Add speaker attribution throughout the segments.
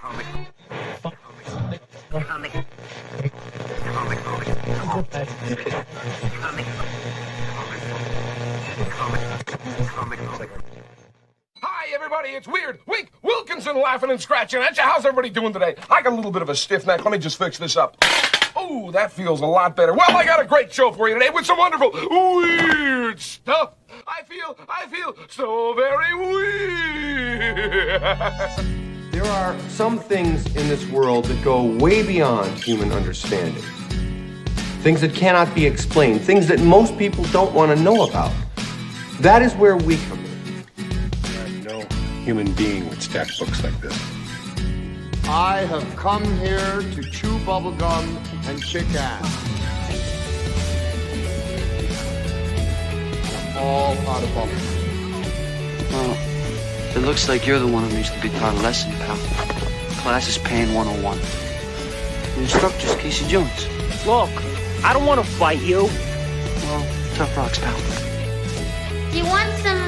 Speaker 1: Hi, everybody, it's Weird Wink Wilkinson laughing and scratching at you. How's everybody doing today? I got a little bit of a stiff neck. Let me just fix this up. Oh, that feels a lot better. Well, I got a great show for you today with some wonderful weird stuff. I feel so very weird.
Speaker 2: There are some things in this world that go way beyond human understanding. Things that cannot be explained, things that most people don't want to know about. That is where we come in.
Speaker 3: There's no human being would stack books like this.
Speaker 4: I have come here to chew bubblegum and kick ass. All out of bubblegum.
Speaker 5: Well, it looks like you're the one who needs to be taught a lesson, pal. Class is paying 101. The instructor's Casey Jones.
Speaker 6: Look, I don't want to fight you.
Speaker 5: Well, tough rocks, pal.
Speaker 7: Do you want some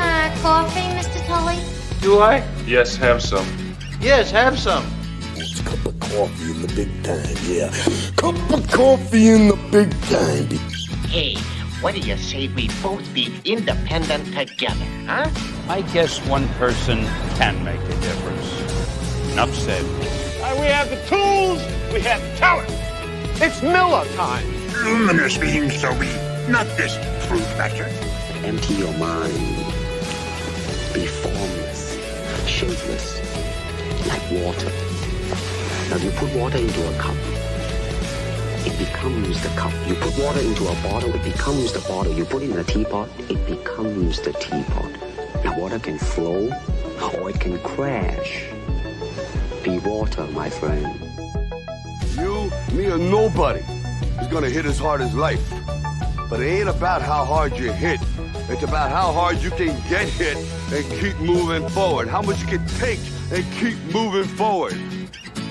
Speaker 7: coffee, Mr. Tully?
Speaker 6: Do I?
Speaker 3: Yes, have some.
Speaker 4: Yes, have some.
Speaker 8: It's a cup of coffee in the big time, yeah. Cup of coffee in the big time.
Speaker 9: Hey, what do you say we both be independent together, huh?
Speaker 6: I guess one person can make a difference. Enough said.
Speaker 1: We have the tools, we have the talent.
Speaker 4: It's Miller time.
Speaker 8: Luminous beings, so we, not this fruit basher.
Speaker 10: Empty your mind. Be formless, shapeless, like water. Now you put water into a cup, it becomes the cup. You put water into a bottle, it becomes the bottle. You put it in a teapot, it becomes the teapot. Now water can flow, or it can crash. Be water, my friend.
Speaker 4: You, me, or nobody is gonna hit as hard as life. But it ain't about how hard you hit. It's about how hard you can get hit and keep moving forward. How much you can take and keep moving forward.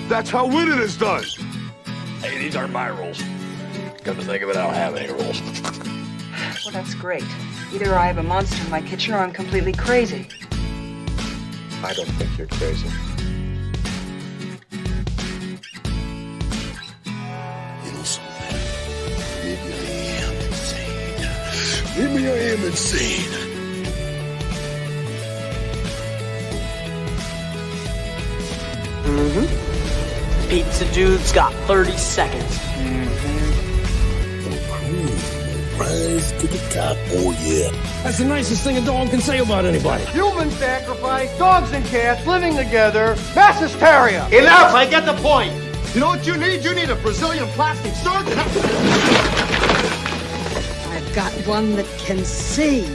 Speaker 4: That's how winning is done.
Speaker 11: Hey, these aren't my rules. Come to think of it, I don't have any rules.
Speaker 12: Well, that's great. Either I have a monster in my kitchen or I'm completely crazy.
Speaker 3: I don't think you're crazy.
Speaker 8: You know something? Maybe I am insane. Maybe I am insane.
Speaker 6: Pizza dude's got 30 seconds.
Speaker 8: Rise to the top, oh yeah.
Speaker 11: That's the nicest thing a dog can say about anybody.
Speaker 4: Human sacrifice, dogs and cats living together, mass hysteria. Enough, I get the point. You know what you need? You need a Brazilian plastic surgeon.
Speaker 12: I've got one that can see.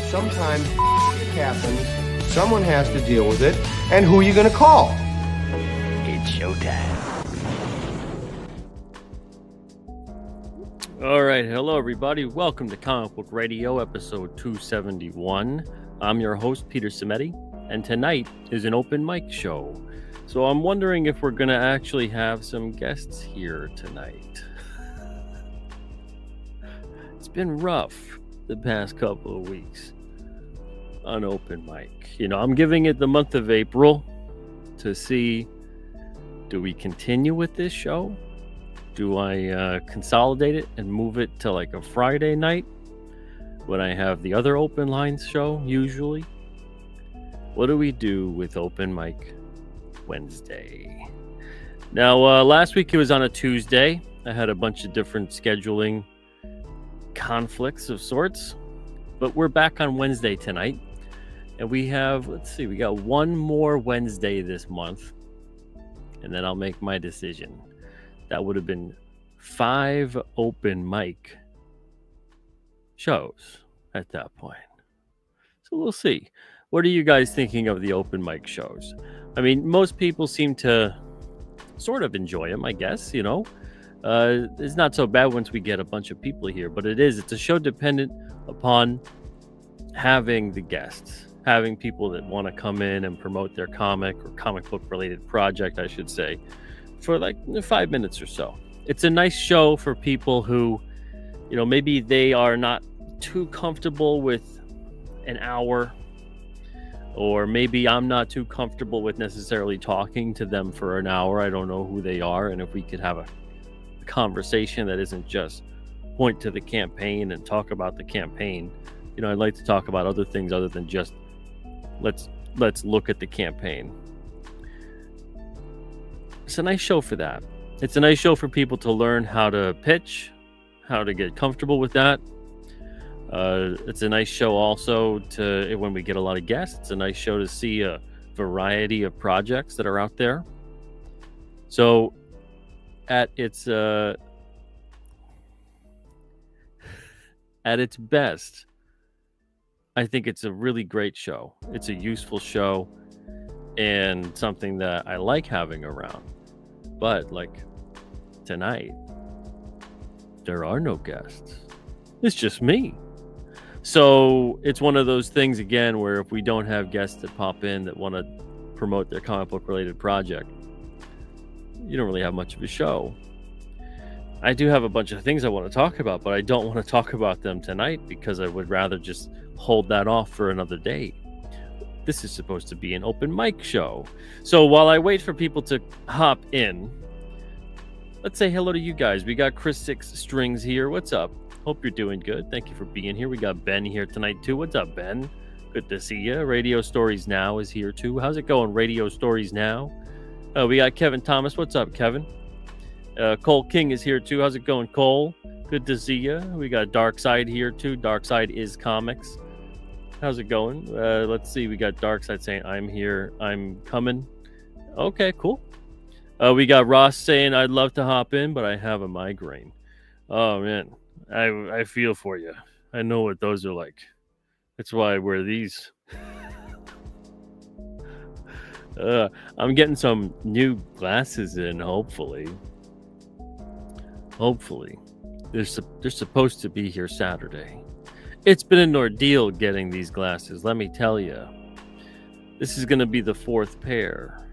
Speaker 2: Sometimes happens, someone has to deal with it, and who are you going to call?
Speaker 9: It's showtime.
Speaker 13: All right, hello everybody. Welcome to Comic Book Radio, episode 271. I'm your host, Peter Cimetti, and tonight is an open mic show. So I'm wondering if we're going to actually have some guests here tonight. It's been rough the past couple of weeks on open mic. You know, I'm giving it the month of April to see, do we continue with this show? Do I consolidate it and move it to like a Friday night when I have the other open lines show usually? What do we do with open mic Wednesday? Now, last week it was on a Tuesday. I had a bunch of different scheduling conflicts of sorts, but we're back on Wednesday tonight. And we have, we got one more Wednesday this month, and then I'll make my decision. That would have been 5 open mic shows at that point. So we'll see. What are you guys thinking of the open mic shows? I mean, most people seem to sort of enjoy them, I guess, you know. It's not so bad once we get a bunch of people here, but it's a show dependent upon having the guests, having people that want to come in and promote their comic or comic book related project, I should say, for like 5 minutes or so. It's a nice show for people who, you know, maybe they are not too comfortable with an hour or maybe I'm not too comfortable with necessarily talking to them for an hour. I don't know who they are, and if we could have a conversation that isn't just point to the campaign and talk about the campaign. I'd like to talk about other things other than just let's look at the campaign. It's a nice show for that. It's a nice show for people to learn how to pitch, how to get comfortable with that. It's a nice show also to, when we get a lot of guests, it's a nice show to see a variety of projects that are out there. So at its best, I think it's a really great show. It's a useful show and something that I like having around. But like tonight, there are no guests. It's just me. So it's one of those things again where if we don't have guests that pop in that want to promote their comic book related project, you don't really have much of a show. I do have a bunch of things I want to talk about, but I don't want to talk about them tonight because I would rather just hold that off for another day. This is supposed to be an open mic show. So while I wait for people to hop in, let's say hello to you guys. We got Chris Six Strings here. What's up? Hope you're doing good. Thank you for being here. We got Ben here tonight too. What's up, Ben? Good to see you. Radio Stories Now is here too. How's it going, Radio Stories Now? We got Kevin Thomas. What's up, Kevin? Cole King is here too. How's it going, Cole? Good to see you. We got Dark Side here too. Dark Side is Comics. How's it going? Let's see. We got Dark Side saying, I'm here. I'm coming. Okay, cool. We got Ross saying, I'd love to hop in, but I have a migraine. Oh, man. I feel for you. I know what those are like. That's why I wear these. I'm getting some new glasses in, hopefully. They're supposed to be here Saturday. It's been an ordeal getting these glasses, let me tell you. This is going to be the fourth pair.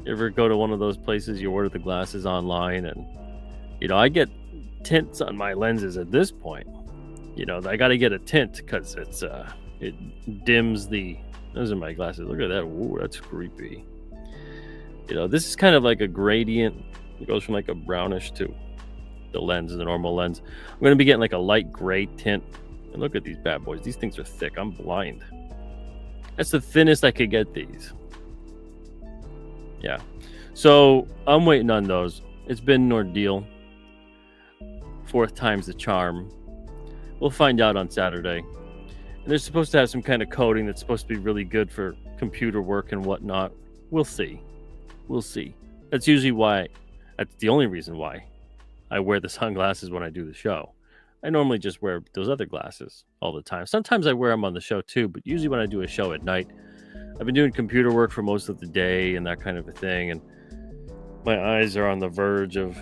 Speaker 13: You ever go to one of those places you order the glasses online and, I get tints on my lenses at this point. I got to get a tint because it dims the... Those are my glasses. Look at that. Ooh, that's creepy. This is kind of like a gradient. It goes from like a brownish to the lens, the normal lens. I'm going to be getting like a light gray tint. And look at these bad boys. These things are thick. I'm blind. That's the thinnest I could get these. Yeah. So I'm waiting on those. It's been an ordeal. Fourth time's the charm. We'll find out on Saturday. And they're supposed to have some kind of coating that's supposed to be really good for computer work and whatnot. We'll see. That's usually why. That's the only reason why I wear the sunglasses when I do the show. I normally just wear those other glasses all the time. Sometimes I wear them on the show too, but usually when I do a show at night, I've been doing computer work for most of the day and that kind of a thing, and my eyes are on the verge of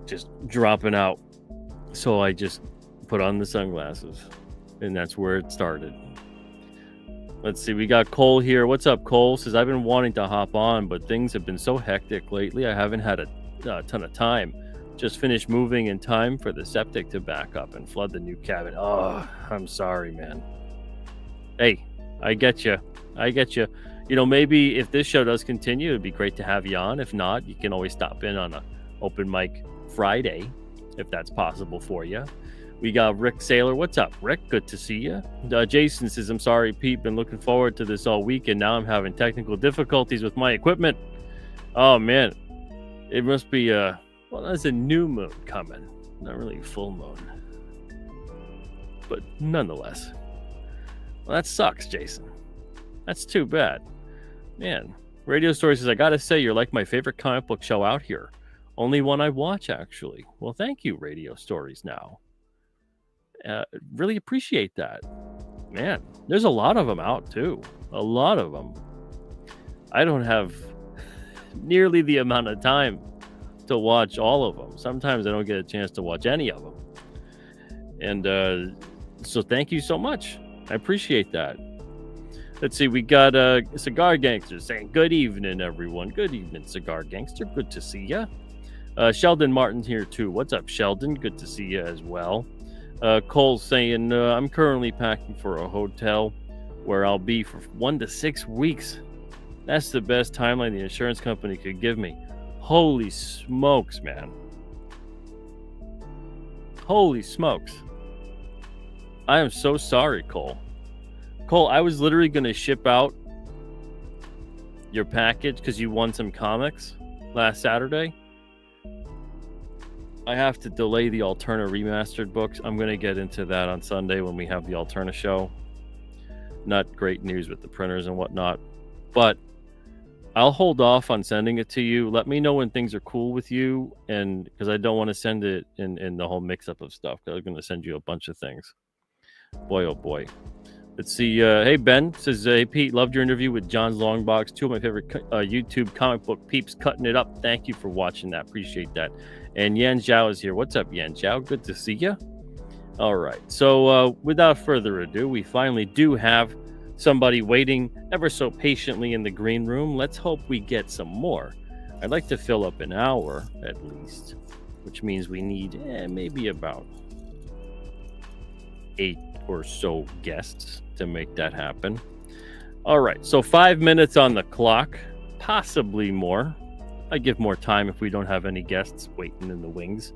Speaker 13: just dropping out. So I just put on the sunglasses, and that's where it started. Let's see, we got Cole here. What's up, Cole? Says, I've been wanting to hop on, but things have been so hectic lately. I haven't had a ton of time. Just finished moving in time for the septic to back up and flood the new cabin. Oh, I'm sorry, man. Hey, I get you. Maybe if this show does continue, it'd be great to have you on. If not, you can always stop in on a open mic Friday, if that's possible for you. We got Rick Saylor. What's up, Rick? Good to see you. Jason says, I'm sorry, Pete. Been looking forward to this all week, and now I'm having technical difficulties with my equipment. Oh, man. It must be, there's a new moon coming. Not really a full moon. But nonetheless. Well, that sucks, Jason. That's too bad. Man, Radio Story says, I gotta say, you're like my favorite comic book show out here. Only one I watch, actually. Well, thank you, Radio Stories Now. Really appreciate that. Man, there's a lot of them out, too. A lot of them. I don't have nearly the amount of time to watch all of them. Sometimes I don't get a chance to watch any of them. And so thank you so much. I appreciate that. Let's see, we got Cigar Gangster saying, good evening, everyone. Good evening, Cigar Gangster. Good to see ya. Sheldon Martin's here, too. What's up, Sheldon? Good to see you as well. Cole's saying, I'm currently packing for a hotel. where I'll be for 1 to 6 weeks. That's the best timeline the insurance company could give me. Holy smokes, man. Holy smokes. I am so sorry, Cole. Cole, I was literally going to ship out your package because you won some comics last Saturday. I have to delay the Alterna remastered books. I'm going to get into that on Sunday when we have the Alterna show. Not great news with the printers and whatnot, but I'll hold off on sending it to you. Let me know when things are cool with you, and because I don't want to send it in the whole mix-up of stuff, because I'm going to send you a bunch of things. Boy, oh boy. Let's see. Hey, Ben says, hey, Pete, loved your interview with John's Longbox. 2 of my favorite YouTube comic book peeps cutting it up. Thank you for watching that. Appreciate that. And Yan Zhao is here. What's up, Yan Zhao? Good to see you. All right. So without further ado, we finally do have somebody waiting ever so patiently in the green room. Let's hope we get some more. I'd like to fill up an hour at least, which means we need maybe about 8 or so guests to make that happen. All right, so 5 minutes on the clock, possibly more. I give more time if we don't have any guests waiting in the wings.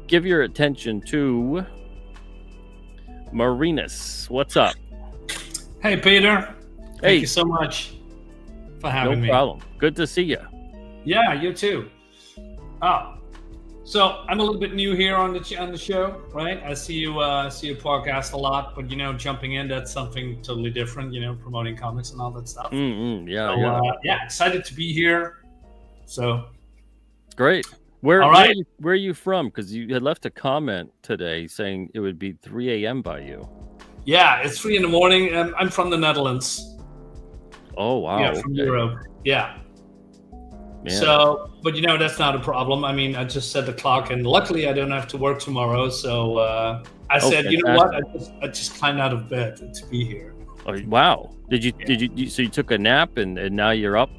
Speaker 13: Give your attention to Marinus. What's up?
Speaker 14: Hey, Peter.
Speaker 13: Hey.
Speaker 14: Thank you so much for having me.
Speaker 13: No problem. Good to see you.
Speaker 14: Yeah, you too. Oh, so I'm a little bit new here on the show, right? I see you podcast a lot, but jumping in, that's something totally different. Promoting comics and all that stuff. Yeah, excited to be here. So
Speaker 13: great. Where are you from? Because you had left a comment today saying it would be 3 a.m. by you.
Speaker 14: Yeah, it's 3 a.m. I'm from the Netherlands.
Speaker 13: Oh, wow.
Speaker 14: Yeah, from Europe. Yeah.
Speaker 13: Man.
Speaker 14: So, but that's not a problem. I mean, I just set the clock, and luckily I don't have to work tomorrow. So I said, you know what? I just climbed out of bed to be here.
Speaker 13: Oh, wow. Did you? So you took a nap, and now you're up?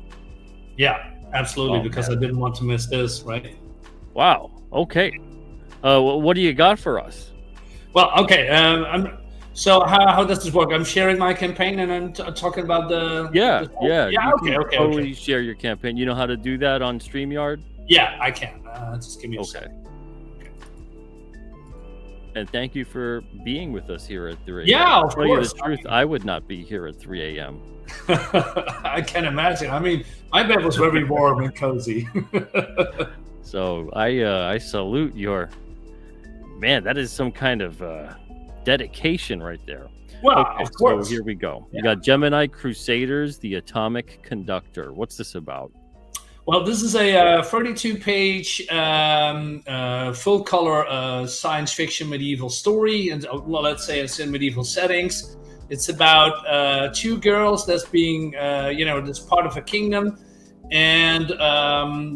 Speaker 14: Yeah, absolutely. Because I didn't want to miss this, right?
Speaker 13: Wow. Okay. What do you got for us?
Speaker 14: Well, okay. So how does this work? I'm sharing my campaign and I'm talking about the...
Speaker 13: Yeah.
Speaker 14: Okay.
Speaker 13: Totally share your campaign. You know how to do that on StreamYard?
Speaker 14: Yeah, I can. Just give me a second.
Speaker 13: Okay. And thank you for being with us here at 3 a.m.
Speaker 14: Yeah, of course.
Speaker 13: To tell you the truth, I would not be here at 3 a.m.
Speaker 14: I can imagine. I mean, my bed was very warm and cozy.
Speaker 13: So I salute your... Man, that is some kind of... dedication right there.
Speaker 14: Well, of course.
Speaker 13: So here we go. Yeah. You got Gemini Crusaders, the Atomic Conductor. What's this about?
Speaker 14: Well, this is a 32-page full-color science fiction medieval story, and let's say it's in medieval settings. It's about 2 girls that's being, that's part of a kingdom, and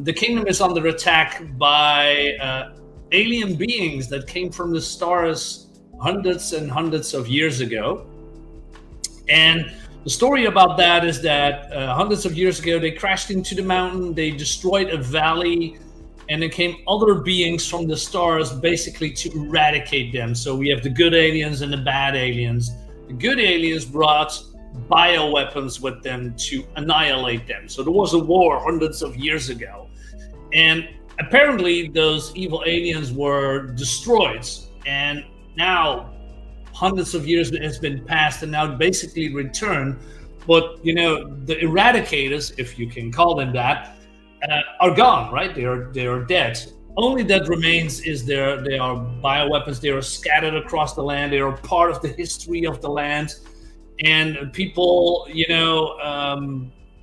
Speaker 14: the kingdom is under attack by alien beings that came from the stars hundreds and hundreds of years ago. And the story about that is that hundreds of years ago, they crashed into the mountain, they destroyed a valley, and there came other beings from the stars basically to eradicate them. So we have the good aliens and the bad aliens. The good aliens brought bioweapons with them to annihilate them. So there was a war hundreds of years ago. And apparently those evil aliens were destroyed. And now hundreds of years has been passed and now basically returned, but the eradicators, if you can call them that, are gone, right? They are dead. Only that remains is they are bioweapons. They are scattered across the land. They are part of the history of the land, and people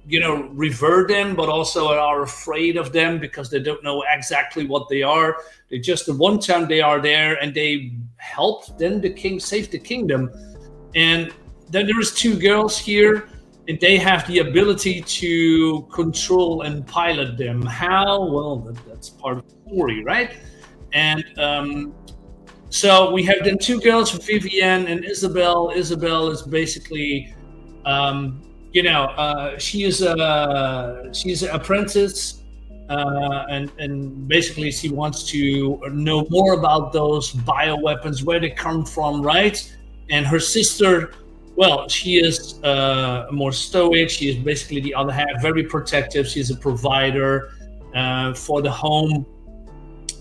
Speaker 14: revere them, but also are afraid of them because they don't know exactly what they are. They just, the one time they are there and they help then the king save the kingdom. And then there is 2 girls here and they have the ability to control and pilot them. How? Well, that's part of the story, right? And so we have then 2 girls, Vivienne and Isabel. Isabel is basically she's an apprentice, and basically she wants to know more about those bioweapons, where they come from, right? And her sister Well, she is more stoic. She is basically the other half, very protective. She's a provider for the home,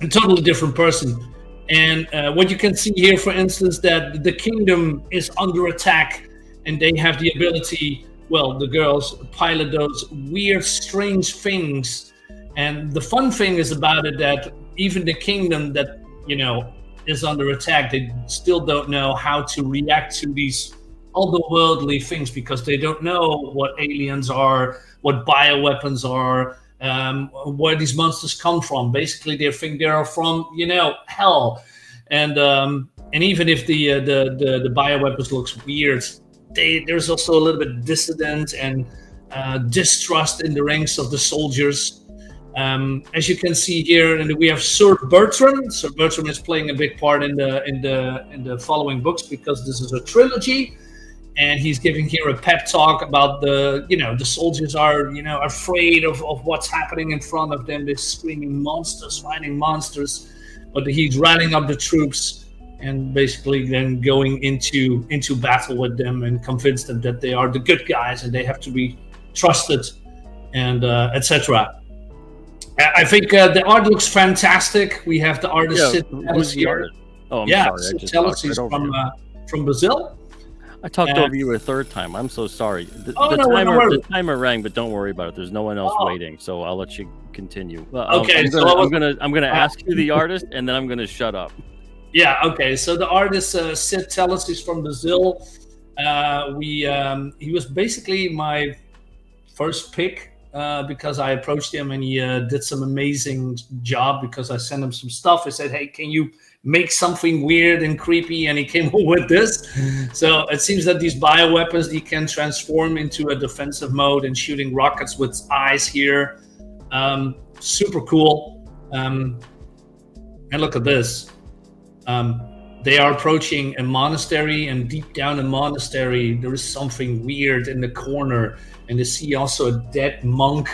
Speaker 14: a totally different person. And what you can see here, for instance, that the kingdom is under attack, and they have the ability, well, the girls pilot those weird, strange things. And the fun thing is about it that even the kingdom that, is under attack, they still don't know how to react to these otherworldly things because they don't know what aliens are, what bioweapons are, where these monsters come from. Basically, they think they are from, hell. And even if the bioweapons looks weird, there's also a little bit dissident and distrust in the ranks of the soldiers. As you can see here, and we have Sir Bertram. Sir Bertram is playing a big part in the following books because this is a trilogy, and he's giving here a pep talk about the soldiers are afraid of what's happening in front of them. They're screaming monsters, fighting monsters, but he's rallying up the troops and basically then going into battle with them and convince them that they are the good guys and they have to be trusted, and etc. I think the art looks fantastic. We have the artist Sid Tellis here.
Speaker 13: Oh, I'm sorry.
Speaker 14: Sid Tellis is from Brazil.
Speaker 13: I talked over you a third time. I'm so sorry. The timer rang, but don't worry about it. There's no one else waiting, so I'll let you continue.
Speaker 14: Okay,
Speaker 13: I'm gonna ask you the artist, and then I'm gonna shut up.
Speaker 14: Yeah. Okay. So the artist Sid Tellis is from Brazil. He was basically my first pick. Because I approached him and he did some amazing job because I sent him some stuff. I said, hey, can you make something weird and creepy? And he came up with this. So it seems that these bioweapons, he can transform into a defensive mode and shooting rockets with eyes here. Super cool. And look at this. They are approaching a monastery, and deep down in the monastery, there is something weird in the corner. And they see also a dead monk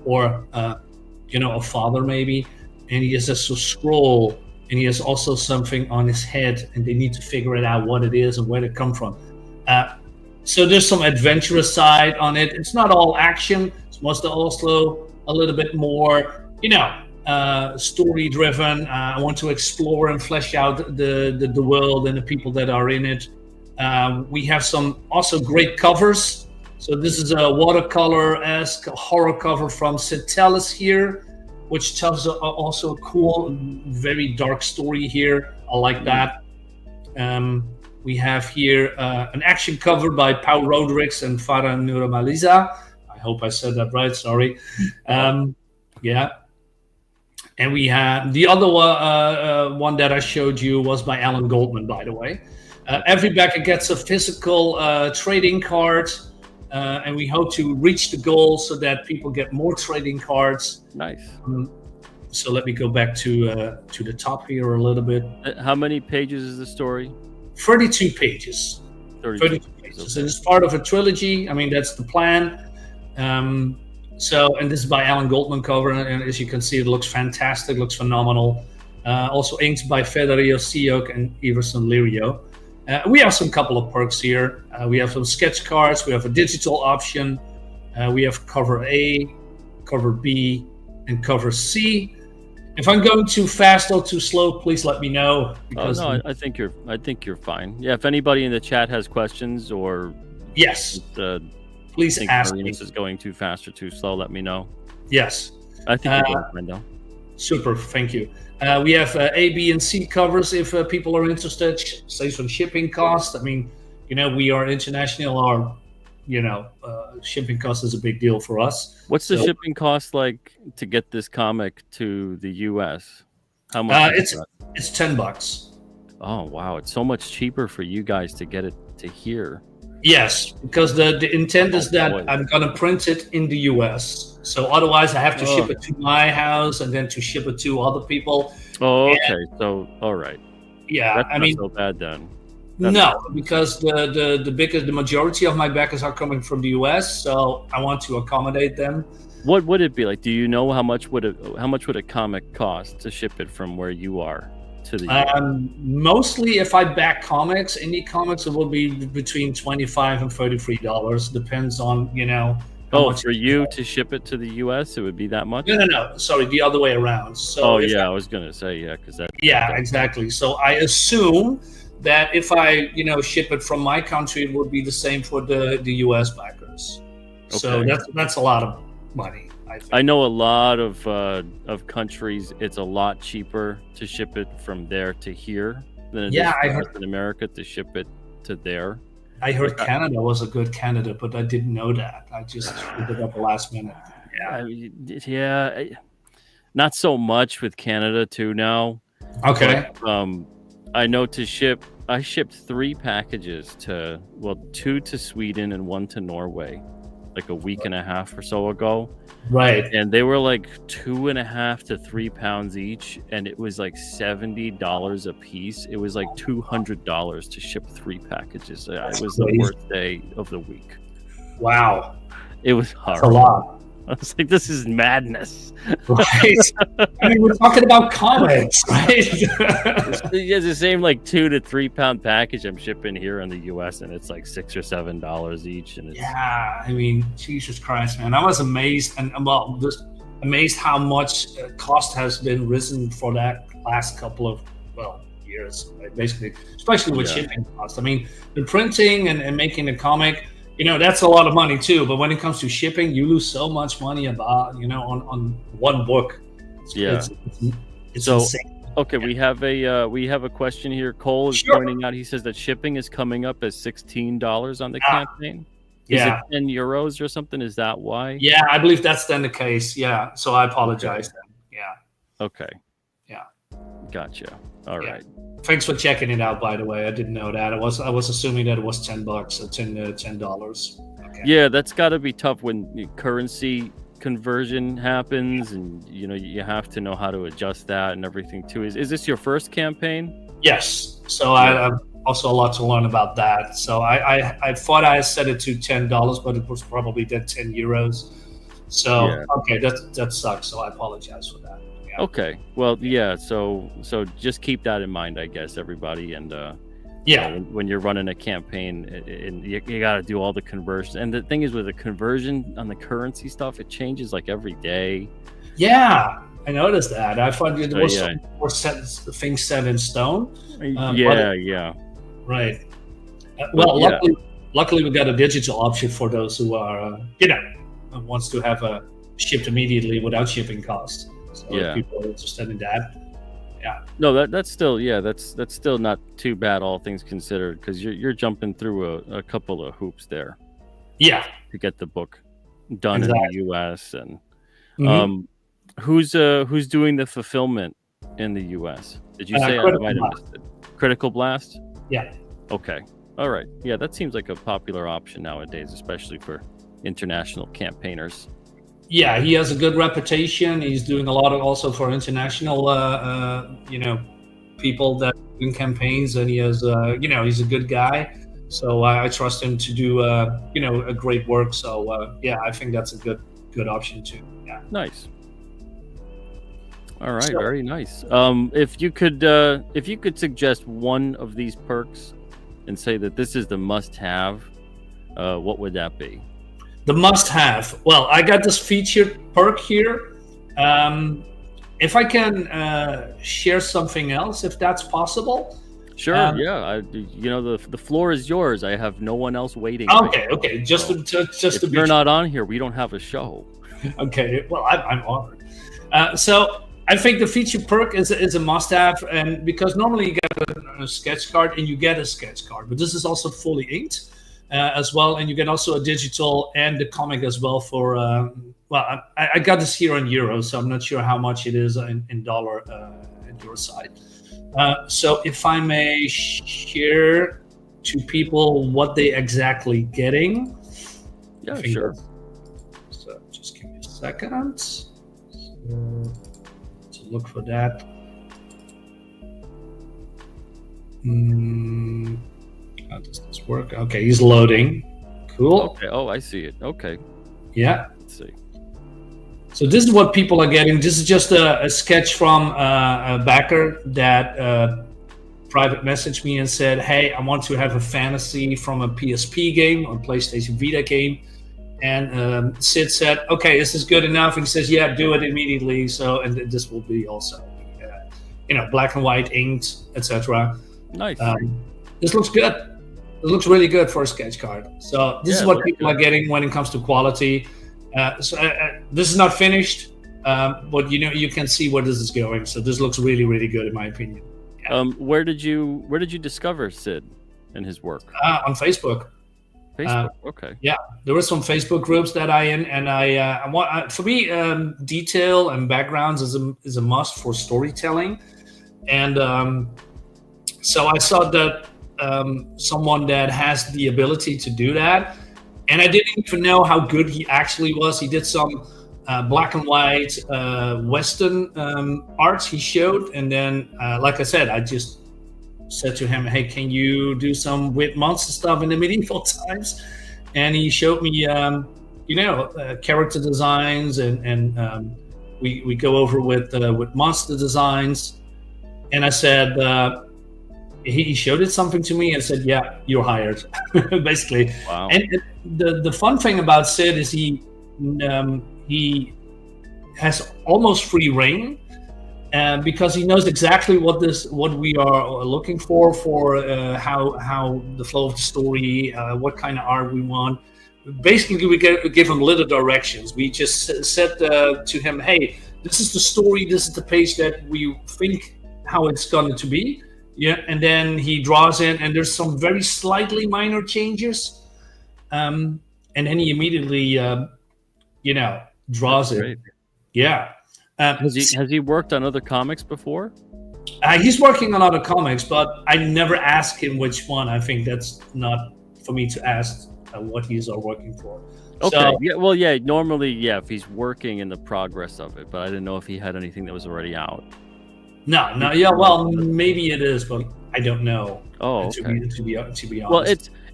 Speaker 14: or a father maybe. And he has a scroll, and he has also something on his head, and they need to figure it out what it is and where it come from. So there's some adventurous side on it. It's not all action. It's mostly also a little bit more, story driven. I want to explore and flesh out the world and the people that are in it. We have some also great covers. So this is a watercolor-esque horror cover from Sid Tellis here, which tells also a cool, very dark story here. I like that. We have here an action cover by Paul Rodericks and Farah Nuramaliza. I hope I said that right. Sorry. Yeah. And we have the other one that I showed you was by Alan Goldman, by the way. Every backer gets a physical trading card. And we hope to reach the goal so that people get more trading cards.
Speaker 13: Nice.
Speaker 14: So let me go back to the top here a little bit.
Speaker 13: How many pages is the story?
Speaker 14: 32 pages. 32 pages. Okay. And it's part of a trilogy. I mean, that's the plan. And this is by Alan Goldman cover. And as you can see, it looks fantastic, looks phenomenal. Also inked by Federico Siok and Everson Lirio. We have some couple of perks here. We have some sketch cards. We have a digital option. We have cover A, cover B, and cover C. If I'm going too fast or too slow, please let me know. Because
Speaker 13: I think you're fine. Yeah, if anybody in the chat has questions or
Speaker 14: yes, please ask me.
Speaker 13: This is going too fast or too slow, let me know.
Speaker 14: Yes,
Speaker 13: I think you're going fine though.
Speaker 14: Super, thank you. We have A, B, and C covers if people are interested. Saves on shipping costs. I mean, we are international. Our, shipping cost is a big deal for us.
Speaker 13: What's the shipping cost like to get this comic to the U.S.? How much?
Speaker 14: It's $10.
Speaker 13: Oh wow! It's so much cheaper for you guys to get it to here.
Speaker 14: Yes, because the intent is that I'm gonna print it in the U.S. So otherwise, I have to ship it to my house and then to ship it to other people.
Speaker 13: Oh, okay. So all right.
Speaker 14: Yeah,
Speaker 13: that's not so bad then.
Speaker 14: Because the majority of my backers are coming from the U.S., so I want to accommodate them.
Speaker 13: What would it be like? Do you know how much would a comic cost to ship it from where you are to the US?
Speaker 14: Mostly, if I back comics, indie comics, it will be between $25 and $33. Depends on how much.
Speaker 13: For you to ship it to the US, it would be that much?
Speaker 14: No. Sorry, the other way around. So
Speaker 13: I was gonna say because that.
Speaker 14: Yeah, exactly. So I assume that if I ship it from my country, it would be the same for the US backers. So that's a lot of money.
Speaker 13: I know a lot of countries. It's a lot cheaper to ship it from there to here than it is in America to ship it to there.
Speaker 14: I heard Canada was a good candidate, but I didn't know that. I just looked it up the last minute.
Speaker 13: Yeah, not so much with Canada too now.
Speaker 14: Okay.
Speaker 13: But, I know to ship. I shipped 3 packages 2 to Sweden and 1 to Norway, like a week and a half or so ago.
Speaker 14: Right.
Speaker 13: And they were like 2.5 to 3 pounds each, and it was like $70 a piece. It was like $200 to ship 3 packages. It was the worst day of the week.
Speaker 14: Wow.
Speaker 13: It was hard.
Speaker 14: That's a lot.
Speaker 13: I was like, this is madness.
Speaker 14: Right. I mean, we're talking about comics, right?
Speaker 13: It's the same like 2 to 3 pound package I'm shipping here in the US, and it's like $6 or $7 each. And
Speaker 14: yeah, I mean, Jesus Christ, man. I was amazed just amazed how much cost has been risen for that last couple of years, right? Basically, especially with shipping costs. I mean, the printing and making a comic, that's a lot of money too. But when it comes to shipping, you lose so much money on one book. It's insane.
Speaker 13: Okay, we have a question here. Cole is pointing out. He says that shipping is coming up as $16 on the campaign. Is it 10 euros or something? Is that why?
Speaker 14: Yeah, I believe that's then the case. Yeah, so I apologize then. Yeah.
Speaker 13: Okay.
Speaker 14: Yeah.
Speaker 13: Gotcha. All right.
Speaker 14: Thanks for checking it out, by the way. I didn't know that. I was assuming that it was $10 or $10. Okay.
Speaker 13: Yeah, that's got to be tough when currency conversion happens, and you have to know how to adjust that and everything too. Is this your first campaign?
Speaker 14: Yes. So I have also a lot to learn about that. So I thought I set it to $10, but it was probably that 10 euros. So okay, that sucks. So I apologize for that.
Speaker 13: Okay. Well, yeah. So just keep that in mind, I guess, everybody. And when you're running a campaign, and you got to do all the conversions. And the thing is, with the conversion on the currency stuff, it changes like every day.
Speaker 14: Yeah, I noticed that. I thought there was some more things set in stone. Right. Luckily, we got a digital option for those who are, wants to have a shipped immediately without shipping costs. So if people are interested in that,
Speaker 13: no, that's still that's still not too bad, all things considered, because you're jumping through a couple of hoops there, to get the book done in the U.S. and who's doing the fulfillment in the U.S.? Did you say? I might have missed it. Critical Blast.
Speaker 14: Yeah.
Speaker 13: Okay. All right. Yeah, that seems like a popular option nowadays, especially for international campaigners.
Speaker 14: Yeah, he has a good reputation. He's doing a lot also for international, people that do campaigns, and he has, he's a good guy. So I trust him to do, a great work. So I think that's a good option too. Yeah.
Speaker 13: Nice. All right, very nice. If you could suggest one of these perks and say that this is the must-have, what would that be?
Speaker 14: The must-have. Well, I got this featured perk here. If I can share something else, if that's possible.
Speaker 13: Sure. The floor is yours. I have no one else waiting.
Speaker 14: Okay. Just
Speaker 13: if you're not on here, we don't have a show.
Speaker 14: Okay. Well, I'm honored. So I think the featured perk is a must-have, and because normally you get a sketch card, and you get a sketch card, but this is also fully inked. As well, and you get also a digital and the comic as well for I got this here in euros, so I'm not sure how much it is in dollar at your side. So if I may share to people what they exactly getting.
Speaker 13: Yeah, sure.
Speaker 14: So just give me a second. So, to look for that. How does this work? Okay, he's loading. Cool.
Speaker 13: Okay. Oh, I see it. Okay.
Speaker 14: Yeah.
Speaker 13: Let's see.
Speaker 14: So this is what people are getting. This is just a sketch from a backer that private messaged me and said, hey, I want to have a fantasy from a PSP game or PlayStation Vita game. And Sid said, okay, is this good enough? And he says, yeah, do it immediately. So, and this will be also, black and white, inked, etc.
Speaker 13: Nice.
Speaker 14: This looks good. It looks really good for a sketch card. So this is what people are getting when it comes to quality. This is not finished, but you can see where this is going. So this looks really, really good in my opinion. Yeah.
Speaker 13: Where did you discover Sid and his work?
Speaker 14: On Facebook.
Speaker 13: Facebook. Okay.
Speaker 14: Yeah, there were some Facebook groups that I in, and I want for me detail and backgrounds is a must for storytelling, and so I saw that someone that has the ability to do that, and I didn't even know how good he actually was. He did some black and white Western art he showed, and then like I said, I just said to him, hey, can you do some weird monster stuff in the medieval times? And he showed me character designs, and we go over with monster designs, and I said he showed it something to me and said, yeah, you're hired. Basically.
Speaker 13: Wow.
Speaker 14: And the fun thing about Sid is he has almost free reign, because he knows exactly what we are looking for how the flow of the story, what kind of art we want. Basically, we give him little directions. We just said to him, hey, this is the story, this is the page that we think how it's going to be. Yeah, and then he draws in, and there's some very slightly minor changes, and then he immediately, draws it. Yeah.
Speaker 13: Has he worked on other comics before?
Speaker 14: He's working on other comics, but I never asked him which one. I think that's not for me to ask what he's working for.
Speaker 13: Okay.
Speaker 14: So,
Speaker 13: Normally, if he's working in the progress of it, but I didn't know if he had anything that was already out.
Speaker 14: No. Yeah, well, maybe it is, but I don't know.
Speaker 13: Oh, okay.
Speaker 14: To be honest.
Speaker 13: Well,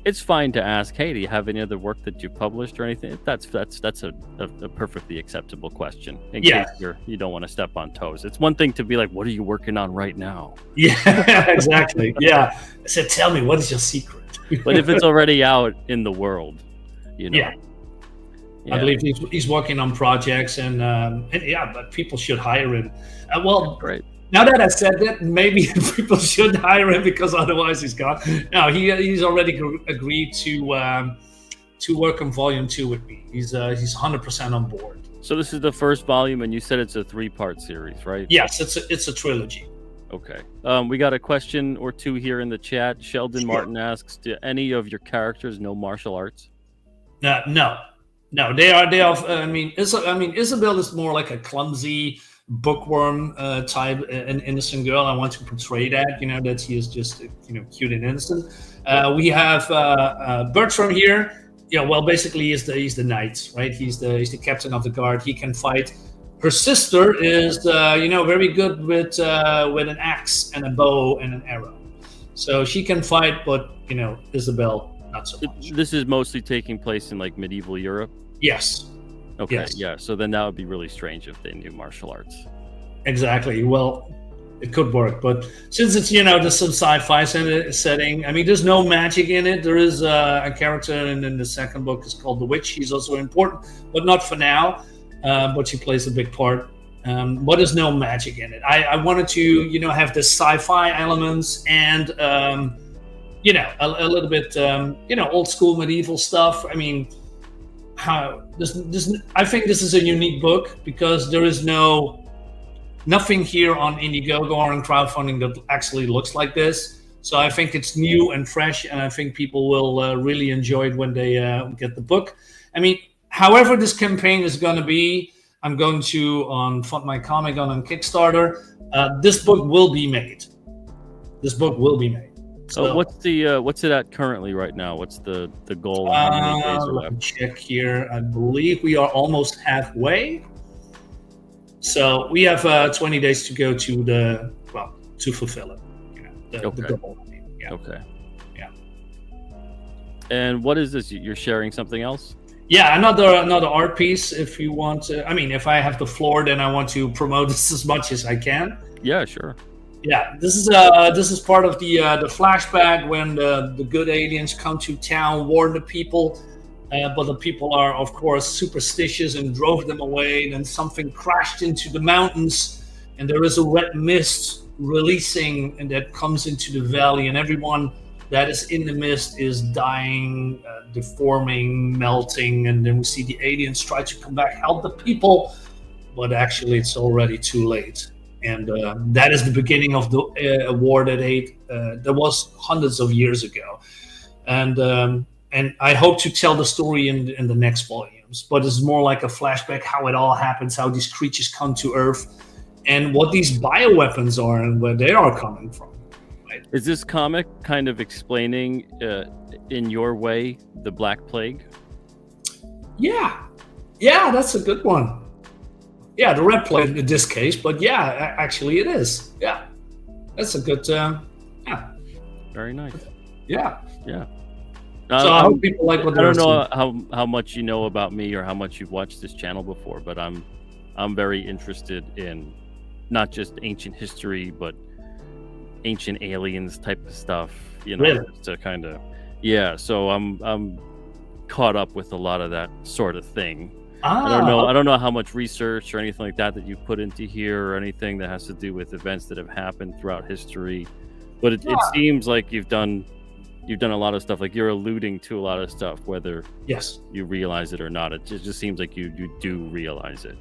Speaker 13: it's fine to ask, hey, do you have any other work that you've published or anything? That's a perfectly acceptable question. In case you don't want to step on toes. It's one thing to be like, what are you working on right now?
Speaker 14: Yeah, exactly. Yeah. I said, tell me, what is your secret?
Speaker 13: But if it's already out in the world,
Speaker 14: Yeah. I believe he's working on projects, and but people should hire him.
Speaker 13: Great.
Speaker 14: Now that I said that, maybe people should hire him, because otherwise he's gone. No, he's already agreed to work on Volume 2 with me. He's 100% on board.
Speaker 13: So this is the first volume, and you said it's a 3-part series, right?
Speaker 14: Yes, it's a trilogy.
Speaker 13: Okay. We got a question or two here in the chat. Sheldon Martin asks, do any of your characters know martial arts?
Speaker 14: No, they are. Isabel is more like a clumsy bookworm type, an innocent girl. I want to portray that, that she is just, cute and innocent. We have Bertram here. Yeah, well, basically he's the knight, right? He's the captain of the guard. He can fight. Her sister is, very good with an axe and a bow and an arrow. So she can fight, but, Isabel, not so much.
Speaker 13: This is mostly taking place in, like, medieval Europe?
Speaker 14: Yes.
Speaker 13: Okay,
Speaker 14: yes.
Speaker 13: Yeah, so then that would be really strange if they knew martial arts.
Speaker 14: Exactly. Well, it could work, but since it's, there's some sci-fi setting, there's no magic in it. There is a character, and then the second book is called The Witch. She's also important, but not for now. But she plays a big part. But there's no magic in it. I wanted to, have the sci-fi elements and, a little bit, old school medieval stuff. I think this is a unique book because there is nothing here on Indiegogo or on crowdfunding that actually looks like this. So I think it's new and fresh, and I think people will really enjoy it when they get the book. However this campaign is going to be, I'm going to, on Fund My Comic on Kickstarter, this book will be made. So,
Speaker 13: what's it at currently right now? What's the goal? How many days are
Speaker 14: let me check here. I believe we are almost halfway. So we have 20 days to go to fulfill it. The goal. Yeah.
Speaker 13: Okay.
Speaker 14: Yeah.
Speaker 13: And what is this? You're sharing something else?
Speaker 14: Yeah, another art piece. If you want, I mean, if I have the floor, then I want to promote this as much as I can.
Speaker 13: Yeah, sure.
Speaker 14: Yeah, this is part of the flashback when the good aliens come to town, warn the people, but the people are of course superstitious and drove them away. Then something crashed into the mountains, and there is a red mist releasing, and that comes into the valley, and everyone that is in the mist is dying, deforming, melting, and then we see the aliens try to come back, help the people, but actually it's already too late. And that is the beginning of the war that that was hundreds of years ago, and I hope to tell the story in the next volumes. But it's more like a flashback, how it all happens, how these creatures come to Earth, and what these bioweapons are and where they are coming from. Right?
Speaker 13: Is this comic kind of explaining, in your way, the Black Plague?
Speaker 14: Yeah, that's a good one. Yeah, the red plague in this case, but yeah, actually it is. Yeah, that's a good. Yeah,
Speaker 13: very nice.
Speaker 14: Yeah.
Speaker 13: So
Speaker 14: I hope people like what
Speaker 13: I don't
Speaker 14: they're
Speaker 13: know how much you know about me or how much you've watched this channel before, but I'm very interested in not just ancient history, but ancient aliens type of stuff. You know,
Speaker 14: Really?
Speaker 13: to kind of So I'm caught up with a lot of that sort of thing. I don't know how much research or anything like that you put into here, or anything that has to do with events that have happened throughout history. But it seems like you've done a lot of stuff. Like you're alluding to a lot of stuff, whether you realize it or not. It just seems like you do realize it.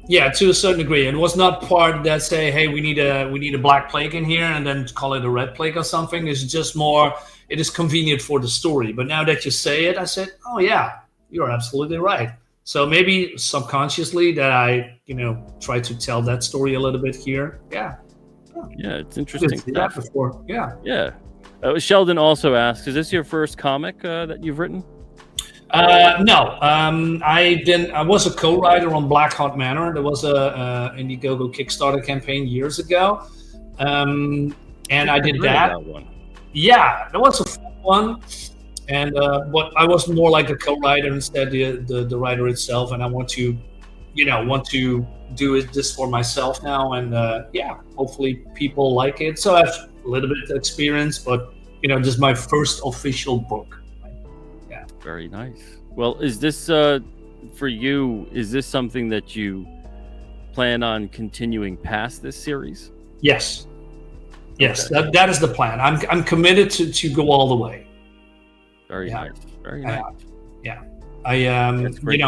Speaker 14: Yeah, to a certain degree. It was not part that say, hey, we need a black plague in here, and then call it a red plague or something. It's just more. It is convenient for the story. But now that you say it, I said, oh yeah, you're absolutely right. So maybe subconsciously that I, try to tell that story a little bit here. Yeah.
Speaker 13: Yeah, it's interesting stuff.
Speaker 14: Before. Yeah.
Speaker 13: Yeah. Sheldon also asks, is this your first comic that you've written?
Speaker 14: No. I was a co-writer on Black Hot Manor. There was a Indiegogo Kickstarter campaign years ago. And I did that.
Speaker 13: one.
Speaker 14: Yeah, that was a fun one. And but I was more like a co-writer instead the writer itself, and I want to do this for myself now, and hopefully people like it. So I have a little bit of experience, but this is my first official book. Yeah.
Speaker 13: Very nice. Well, is this for you? Is this something that you plan on continuing past this series?
Speaker 14: Yes. Yes,
Speaker 13: Okay.
Speaker 14: that is the plan. I'm committed to go all the way.
Speaker 13: Very nice. Very nice.
Speaker 14: Yeah. That's great.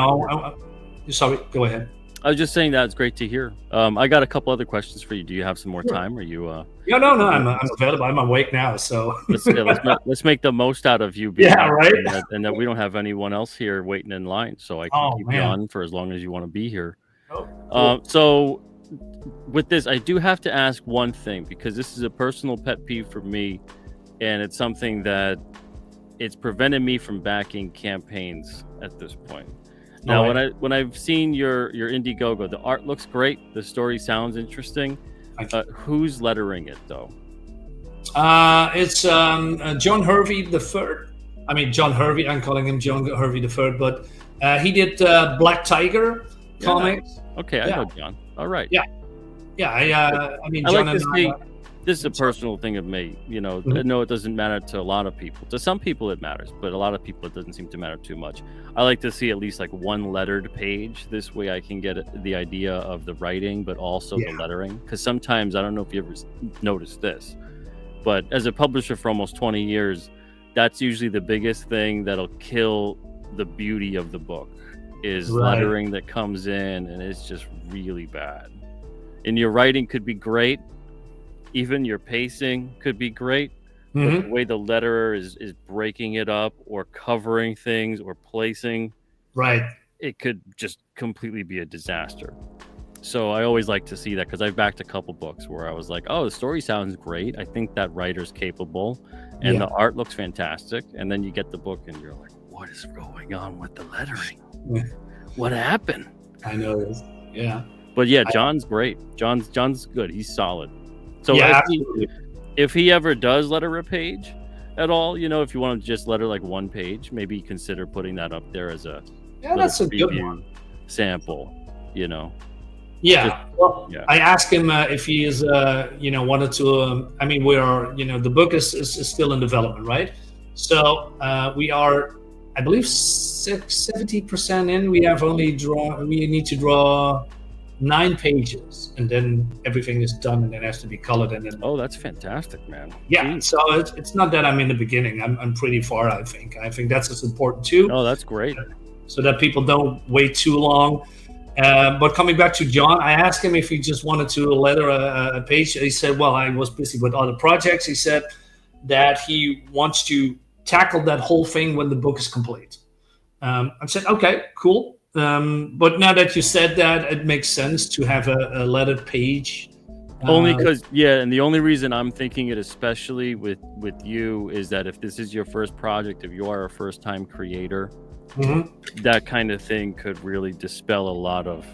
Speaker 14: Sorry, go ahead.
Speaker 13: I was just saying that's great to hear. I got a couple other questions for you. Do you have some more time? Or you?
Speaker 14: Yeah, no. I'm available. I'm awake now, so
Speaker 13: let's make the most out of you. Being
Speaker 14: Yeah, right.
Speaker 13: And that we don't have anyone else here waiting in line, so I can keep you on for as long as you want to be here.
Speaker 14: Cool.
Speaker 13: So with this, I do have to ask one thing, because this is a personal pet peeve for me, and it's something that it's prevented me from backing campaigns at this point. Now, when I've seen your Indiegogo, the art looks great, the story sounds interesting. Who's lettering it though?
Speaker 14: It's John Hervey the Third. I mean John Hervey. I'm calling him John Hervey the Third, but he did Black Tiger comics.
Speaker 13: Okay, I know John. All right.
Speaker 14: Yeah. I mean,
Speaker 13: I
Speaker 14: John
Speaker 13: like to
Speaker 14: and
Speaker 13: see. This is a personal thing of me. I know it doesn't matter to a lot of people. To some people it matters, but a lot of people it doesn't seem to matter too much. I like to see at least like one lettered page. This way I can get the idea of the writing, but also the lettering. Because sometimes, I don't know if you ever noticed this, but as a publisher for almost 20 years, that's usually the biggest thing that'll kill the beauty of the book is lettering that comes in and it's just really bad. And your writing could be great. Even your pacing could be great, but the way the letterer is breaking it up or covering things or placing, it could just completely be a disaster. So I always like to see that, because I've backed a couple books where I was like, oh, the story sounds great. I think that writer's capable and the art looks fantastic. And then you get the book and you're like, what is going on with the lettering? What happened?
Speaker 14: I know this. Yeah.
Speaker 13: But yeah, John's great. John's good. He's solid. So
Speaker 14: absolutely.
Speaker 13: If he ever does letter a page at all, if you want to just letter like one page, maybe consider putting that up there as a
Speaker 14: Yeah, that's a good one.
Speaker 13: Sample, you know.
Speaker 14: Yeah. I asked him if he is, wanted to. I mean, we are, the book is still in development, right? So we are, I believe, 70% in. We have only we need to draw 9 pages, and then everything is done, and it has to be colored. And then.
Speaker 13: Oh, that's fantastic, man.
Speaker 14: Yeah.
Speaker 13: Jeez.
Speaker 14: So it's not that I'm in the beginning. I'm pretty far. I think that's as important too.
Speaker 13: Oh, that's great.
Speaker 14: So that people don't wait too long. But coming back to John, I asked him if he just wanted to letter a page. He said, well, I was busy with other projects. He said that he wants to tackle that whole thing when the book is complete. I said, okay, cool. But now that you said that, it makes sense to have a lettered page.
Speaker 13: Only because, and the only reason I'm thinking it, especially with you, is that if this is your first project, if you are a first-time creator, that kind of thing could really dispel a lot of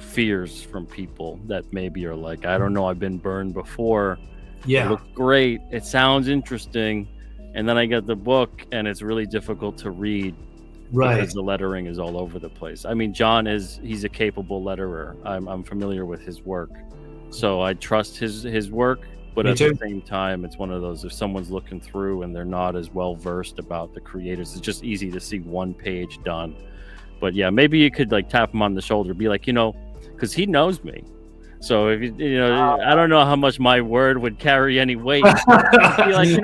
Speaker 13: fears from people that maybe are like, I don't know, I've been burned before. It looks great, it sounds interesting, and then I get the book and it's really difficult to read because the lettering is all over the place. I mean, John he's a capable letterer. I'm familiar with his work, so I trust his work. But at the same time, it's one of those, if someone's looking through and they're not as well versed about the creators, it's just easy to see one page done. But yeah, maybe you could like tap him on the shoulder, be like, because he knows me. So if I don't know how much my word would carry any weight. Be like,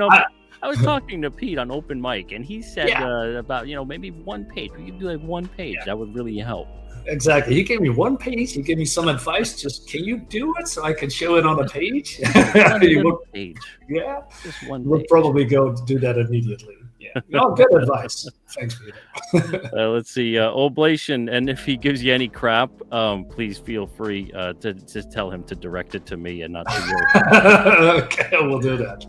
Speaker 13: I was talking to Pete on open mic, and he said about maybe one page. We could do like one page. That would really help.
Speaker 14: Exactly. He gave me one page. He gave me some advice. Just, can you do it so I can show it on a page?
Speaker 13: Page.
Speaker 14: Yeah.
Speaker 13: Just one.
Speaker 14: We'll probably go to do that immediately. Yeah. Oh, good advice. Thanks, Peter.
Speaker 13: Let's see. Oblation, and if he gives you any crap, please feel free to just tell him to direct it to me and not to you.
Speaker 14: Okay, we'll do that.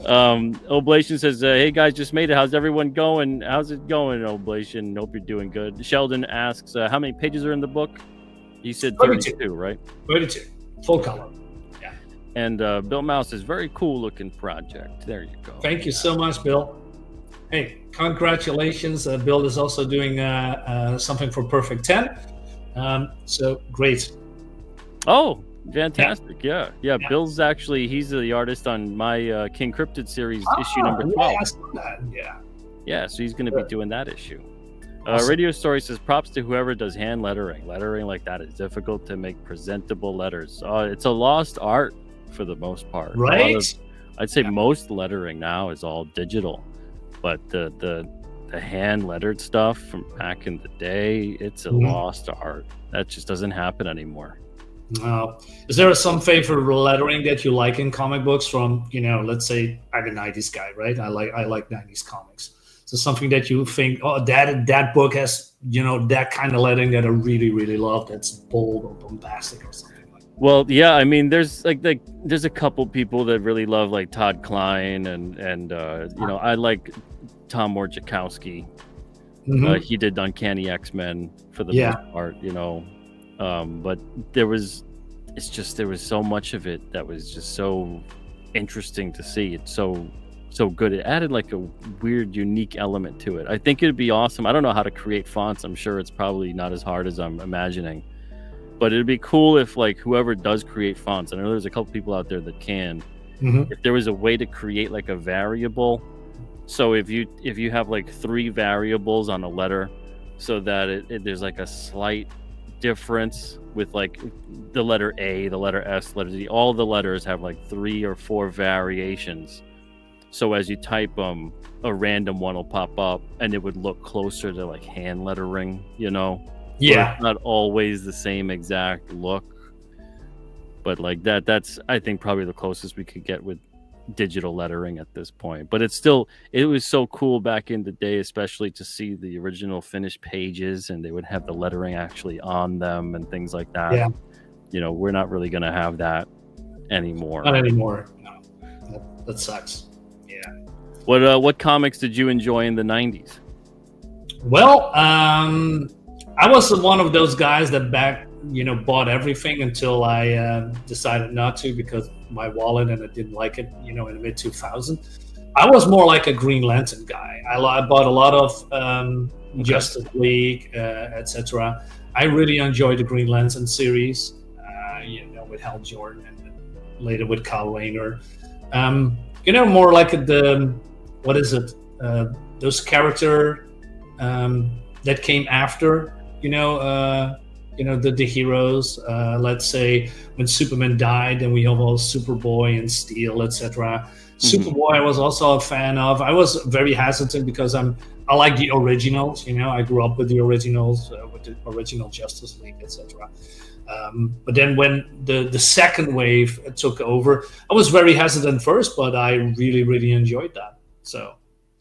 Speaker 13: Oblation says, hey guys, just made it. How's everyone going? How's it going, Oblation? Hope you're doing good. Sheldon asks, how many pages are in the book? You said 32, right?
Speaker 14: 32. Full color. Yeah.
Speaker 13: And Bill Mouse is very cool looking project. There you go.
Speaker 14: Thank you so much, Bill. Hey, congratulations. Bill is also doing something for Perfect 10. So great.
Speaker 13: Oh, fantastic. Yeah. Bill's actually, he's the artist on my King Cryptid series, issue number 12.
Speaker 14: Yeah, I saw that.
Speaker 13: Yeah, so he's going to be doing that issue. Awesome. Radio Story says, props to whoever does hand lettering. Lettering like that is difficult to make presentable letters. It's a lost art for the most part.
Speaker 14: Right?
Speaker 13: I'd say most lettering now is all digital. But the hand lettered stuff from back in the day, it's a lost art. That just doesn't happen anymore.
Speaker 14: Is there some favorite lettering that you like in comic books from, let's say I'm a 90s guy, right? I like 90s comics. So something that you think, that book has, that kind of lettering that I really, really love, that's bold or bombastic or something.
Speaker 13: Well, yeah, I mean, there's there's a couple people that really love like Todd Klein and I like Tom Wojciechowski. He did Uncanny X-Men for the most part, but there was so much of it that was just so interesting to see. It's so good. It added like a weird, unique element to it. I think it'd be awesome. I don't know how to create fonts. I'm sure it's probably not as hard as I'm imagining. But it'd be cool if like whoever does create fonts, I know there's a couple people out there that can, if there was a way to create like a variable. So if you have like 3 variables on a letter, so that there's like a slight difference with like the letter A, the letter S, letter Z, all the letters have like 3 or 4 variations. So as you type them, a random one will pop up and it would look closer to like hand lettering,
Speaker 14: Yeah,
Speaker 13: it's not always the same exact look, but like that's I think probably the closest we could get with digital lettering at this point. But it was so cool back in the day, especially to see the original finished pages, and they would have the lettering actually on them and things like that. Yeah, we're not really going to have that anymore.
Speaker 14: Not anymore. No, that sucks. Yeah.
Speaker 13: What comics did you enjoy in the 90s?
Speaker 14: Well, I was one of those guys that bought everything until I decided not to because my wallet and I didn't like it, in the mid 2000s. I was more like a Green Lantern guy. I bought a lot of Justice League, etc. I really enjoyed the Green Lantern series, with Hal Jordan and later with Kyle Rayner. More like what is it? Those character that came after, the heroes. Let's say when Superman died, and we have all Superboy and Steel, etc. Superboy, I was also a fan of. I was very hesitant because I like the originals. I grew up with the originals, with the original Justice League, etc. But then when the second wave took over, I was very hesitant first, but I really, really enjoyed that. So,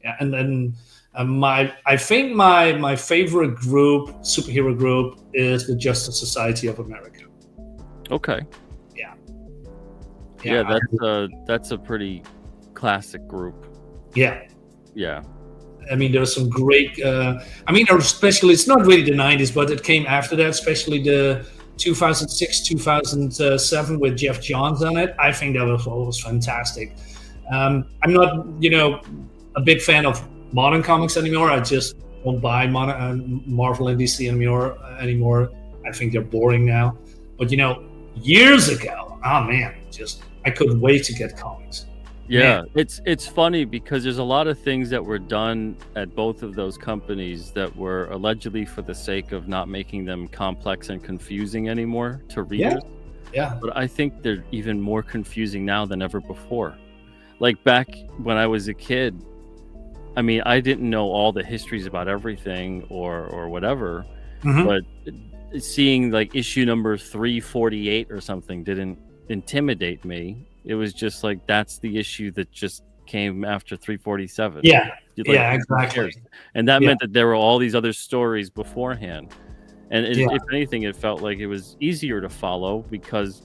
Speaker 14: yeah, and then I think my favorite superhero group, is the Justice Society of America.
Speaker 13: Okay. Yeah, that's a pretty classic group.
Speaker 14: Yeah.
Speaker 13: I
Speaker 14: mean, there was some great. Especially it's not really the '90s, but it came after that. Especially the 2006, 2007 with Jeff Johns on it. I think that was fantastic. I'm not, a big fan of modern comics anymore. I just don't buy Marvel and DC anymore. I think they're boring now. But years ago, oh man, I couldn't wait to get comics.
Speaker 13: Yeah, man. It's funny because there's a lot of things that were done at both of those companies that were allegedly for the sake of not making them complex and confusing anymore to readers.
Speaker 14: Yeah.
Speaker 13: But I think they're even more confusing now than ever before. Like back when I was a kid, I didn't know all the histories about everything or whatever, but seeing like issue number 348 or something didn't intimidate me. It was just like, that's the issue that just came after 347.
Speaker 14: Yeah, exactly.
Speaker 13: And that meant that there were all these other stories beforehand. And if anything, it felt like it was easier to follow because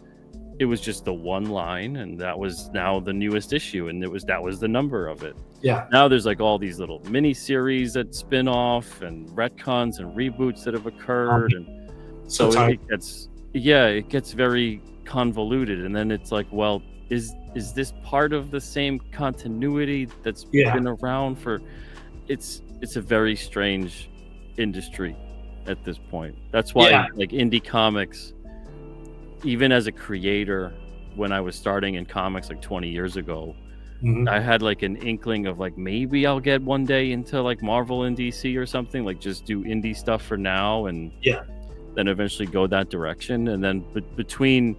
Speaker 13: it was just the one line, and that was now the newest issue, and that was the number of it.
Speaker 14: Yeah.
Speaker 13: Now there's like all these little mini series that spin off and retcons and reboots that have occurred, and so it gets very convoluted. And then it's like, well, is this part of the same continuity that's been around for? It's a very strange industry at this point. That's why like indie comics, even as a creator, when I was starting in comics like 20 years ago, I had like an inkling of like, maybe I'll get one day into like Marvel and DC or something, like just do indie stuff for now, and then eventually go that direction. And then between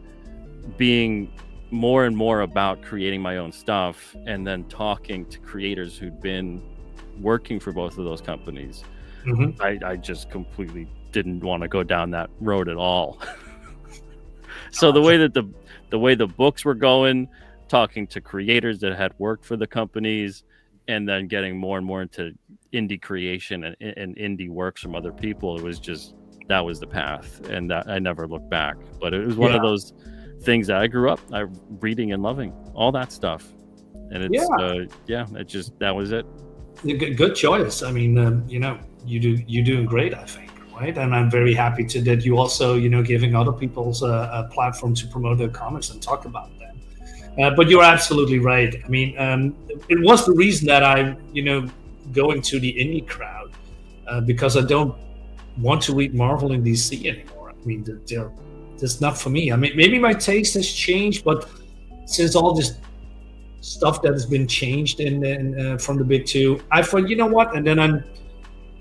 Speaker 13: being more and more about creating my own stuff and then talking to creators who'd been working for both of those companies, I just completely didn't want to go down that road at all. So the way that the way the books were going, talking to creators that had worked for the companies, and then getting more and more into indie creation and indie works from other people, it was just, that was the path, and that I never looked back. But it was one of those things that I grew up reading and loving, all that stuff. And it's it just, that was it.
Speaker 14: Good choice. You're doing great, I think. Right? And I'm very happy that you also, giving other people's a platform to promote their comics and talk about them. But you're absolutely right. It was the reason that I, going to the indie crowd, because I don't want to read Marvel and DC anymore. They're just not for me. Maybe my taste has changed, but since all this stuff that has been changed from the big two, I thought, you know what? And then I'm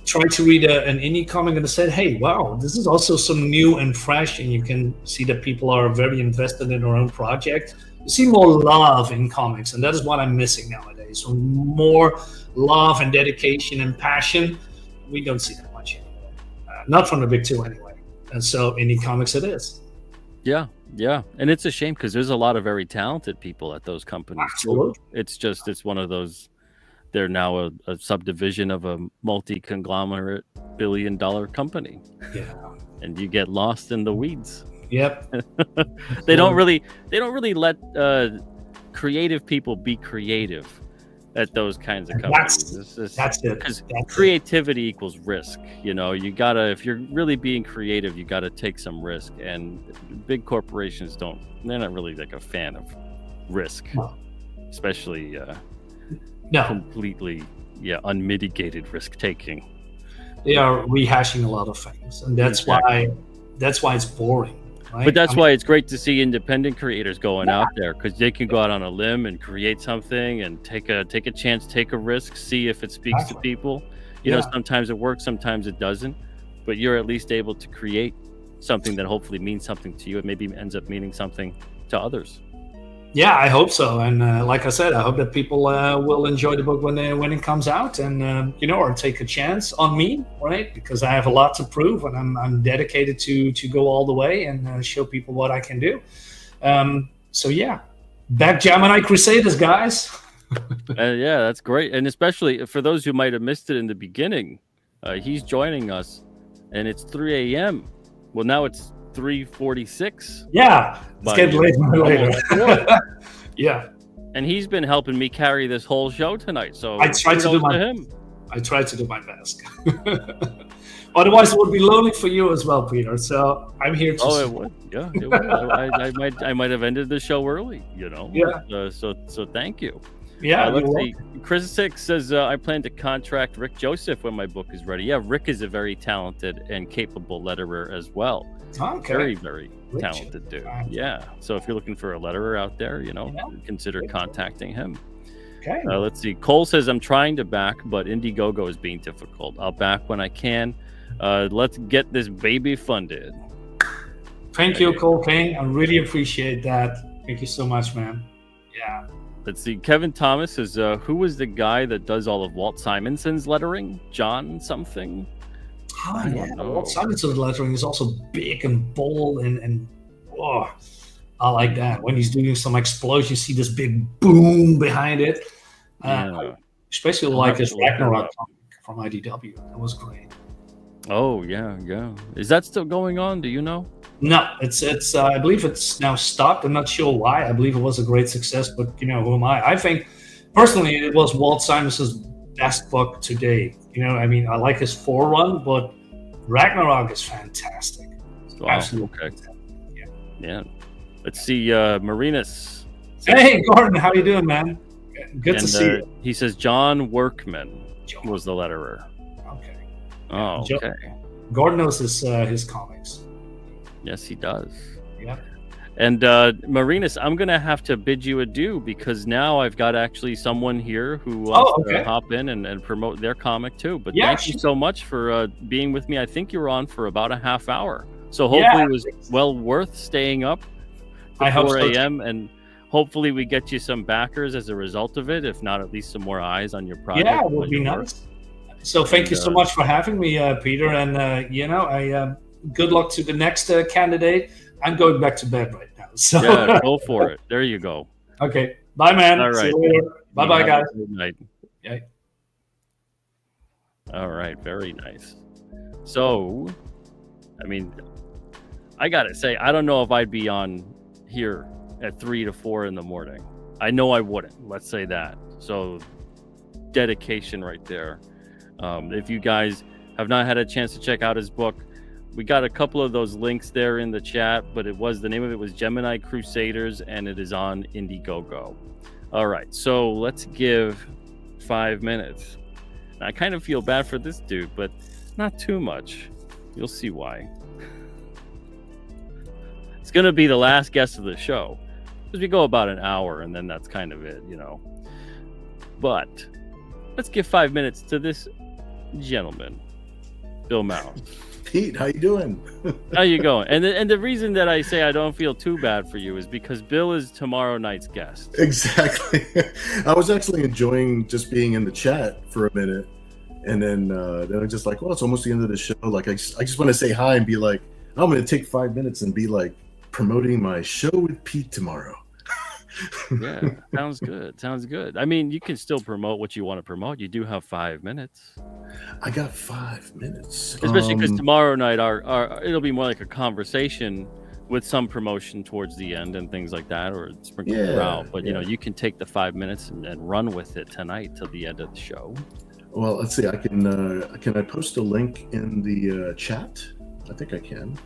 Speaker 14: tried to read an indie comic, and I said, hey, wow, this is also some new and fresh, and you can see that people are very invested in their own project. You see more love in comics, and that is what I'm missing nowadays. So more love and dedication and passion. We don't see that much anymore. Not from the big two anyway. And so indie comics it is.
Speaker 13: Yeah. And it's a shame because there's a lot of very talented people at those companies.
Speaker 14: Absolutely.
Speaker 13: It's one of those, they're now a subdivision of a multi-conglomerate billion-dollar company.
Speaker 14: Yeah.
Speaker 13: And you get lost in the weeds.
Speaker 14: Yep.
Speaker 13: They don't really let creative people be creative at those kinds of companies.
Speaker 14: That's it.
Speaker 13: Because creativity equals risk. You gotta, if you're really being creative, you gotta take some risk. And big corporations they're not really like a fan of risk, especially completely unmitigated risk taking.
Speaker 14: they are rehashing a lot of things, and that's why it's boring. Right?
Speaker 13: But that's why it's great to see independent creators going out there, because they can go out on a limb and create something and take a chance, take a risk, see if it speaks to people. You know, sometimes it works, sometimes it doesn't, but you're at least able to create something that hopefully means something to you. It maybe ends up meaning something to others.
Speaker 14: Yeah, I hope so. And like I said, I hope that people will enjoy the book when it comes out, and or take a chance on me, right? Because I have a lot to prove, and I'm dedicated to go all the way and show people what I can do. So yeah, back Gemini Crusaders, guys.
Speaker 13: Yeah, that's great, and especially for those who might have missed it in the beginning, he's joining us, and it's 3 a.m. Well, now it's 3:46.
Speaker 14: Yeah, it's getting later. Yeah,
Speaker 13: and he's been helping me carry this whole show tonight. So
Speaker 14: I tried to do my best. Otherwise, it would be lonely for you as well, Peter. So I'm here to.
Speaker 13: It would. Yeah, it would. I might have ended the show early.
Speaker 14: Yeah.
Speaker 13: So thank you.
Speaker 14: Yeah.
Speaker 13: Let's see. Chris 6 says I plan to contract Rick Joseph when my book is ready. Yeah, Rick is a very talented and capable letterer as well.
Speaker 14: Okay.
Speaker 13: Very, very talented dude. Yeah. So if you're looking for a letterer out there, consider contacting him.
Speaker 14: Okay.
Speaker 13: Let's see. Cole says I'm trying to back, but Indiegogo is being difficult. I'll back when I can. Let's get this baby funded.
Speaker 14: Thank you, Cole King. I really appreciate that. Thank you so much, man. Yeah.
Speaker 13: Let's see. Kevin Thomas says, who was the guy that does all of Walt Simonson's lettering? John something?
Speaker 14: Oh, yeah. Walt Simonson's lettering is also big and bold and I like that. When he's doing some explosion, you see this big boom behind it. Especially like his Ragnarok comic from IDW. That was great.
Speaker 13: Oh, yeah. Is that still going on? Do you know?
Speaker 14: No, it's. I believe it's now stopped. I'm not sure why. I believe it was a great success, but who am I? I think personally it was Walt Simonson's best book to date. I like his forerun, but Ragnarok is fantastic.
Speaker 13: Wow, absolutely. Okay. Yeah. Let's see, Marinus.
Speaker 14: Hey, Gordon, how you doing, man? Good to see you.
Speaker 13: He says John Workman was the letterer.
Speaker 14: Okay.
Speaker 13: Oh, okay.
Speaker 14: Gordon knows his comics.
Speaker 13: Yes, he does.
Speaker 14: Yeah.
Speaker 13: And Marinus, I'm going to have to bid you adieu because now I've got actually someone here who wants to hop in and promote their comic too. But thank you so much for being with me. I think you were on for about a half hour. So hopefully it was well worth staying up to 4 a.m. And hopefully we get you some backers as a result of it. If not, at least some more eyes on your project.
Speaker 14: Yeah, it would be nice. So thank you so much for having me, Peter. And, I good luck to the next candidate. I'm going back to bed right now. So
Speaker 13: yeah, go for it. There you go.
Speaker 14: Okay. Bye, man.
Speaker 13: All right.
Speaker 14: See you later. Bye-bye, guys.
Speaker 13: Good night.
Speaker 14: Yeah.
Speaker 13: All right. Very nice. So, I got to say, I don't know if I'd be on here at 3 to 4 in the morning. I know I wouldn't. Let's say that. So, dedication right there. If you guys have not had a chance to check out his book, we got a couple of those links there in the chat, but the name of it was Gemini Crusaders, and it is on Indiegogo. All right, so let's give 5 minutes. I kind of feel bad for this dude, but not too much. You'll see why. It's going to be the last guest of the show, because we go about an hour, and then that's kind of it, But let's give 5 minutes to this gentleman, Bill Mounds.
Speaker 15: Pete, how you doing?
Speaker 13: How you going? And the reason that I say I don't feel too bad for you is because Bill is tomorrow night's guest.
Speaker 15: Exactly. I was actually enjoying just being in the chat for a minute, and then I'm just like, well, it's almost the end of the show. Like, I just want to say hi and be like, I'm going to take 5 minutes and be like promoting my show with Pete tomorrow.
Speaker 13: Yeah, sounds good. I mean, you can still promote what you want to promote. You do have 5 minutes.
Speaker 15: I got 5 minutes,
Speaker 13: especially because tomorrow night our it'll be more like a conversation with some promotion towards the end and things like that, or sprinkle throughout. But you can take the 5 minutes and run with it tonight till the end of the show.
Speaker 15: Well, let's see. I can I post a link in the chat? I think I can.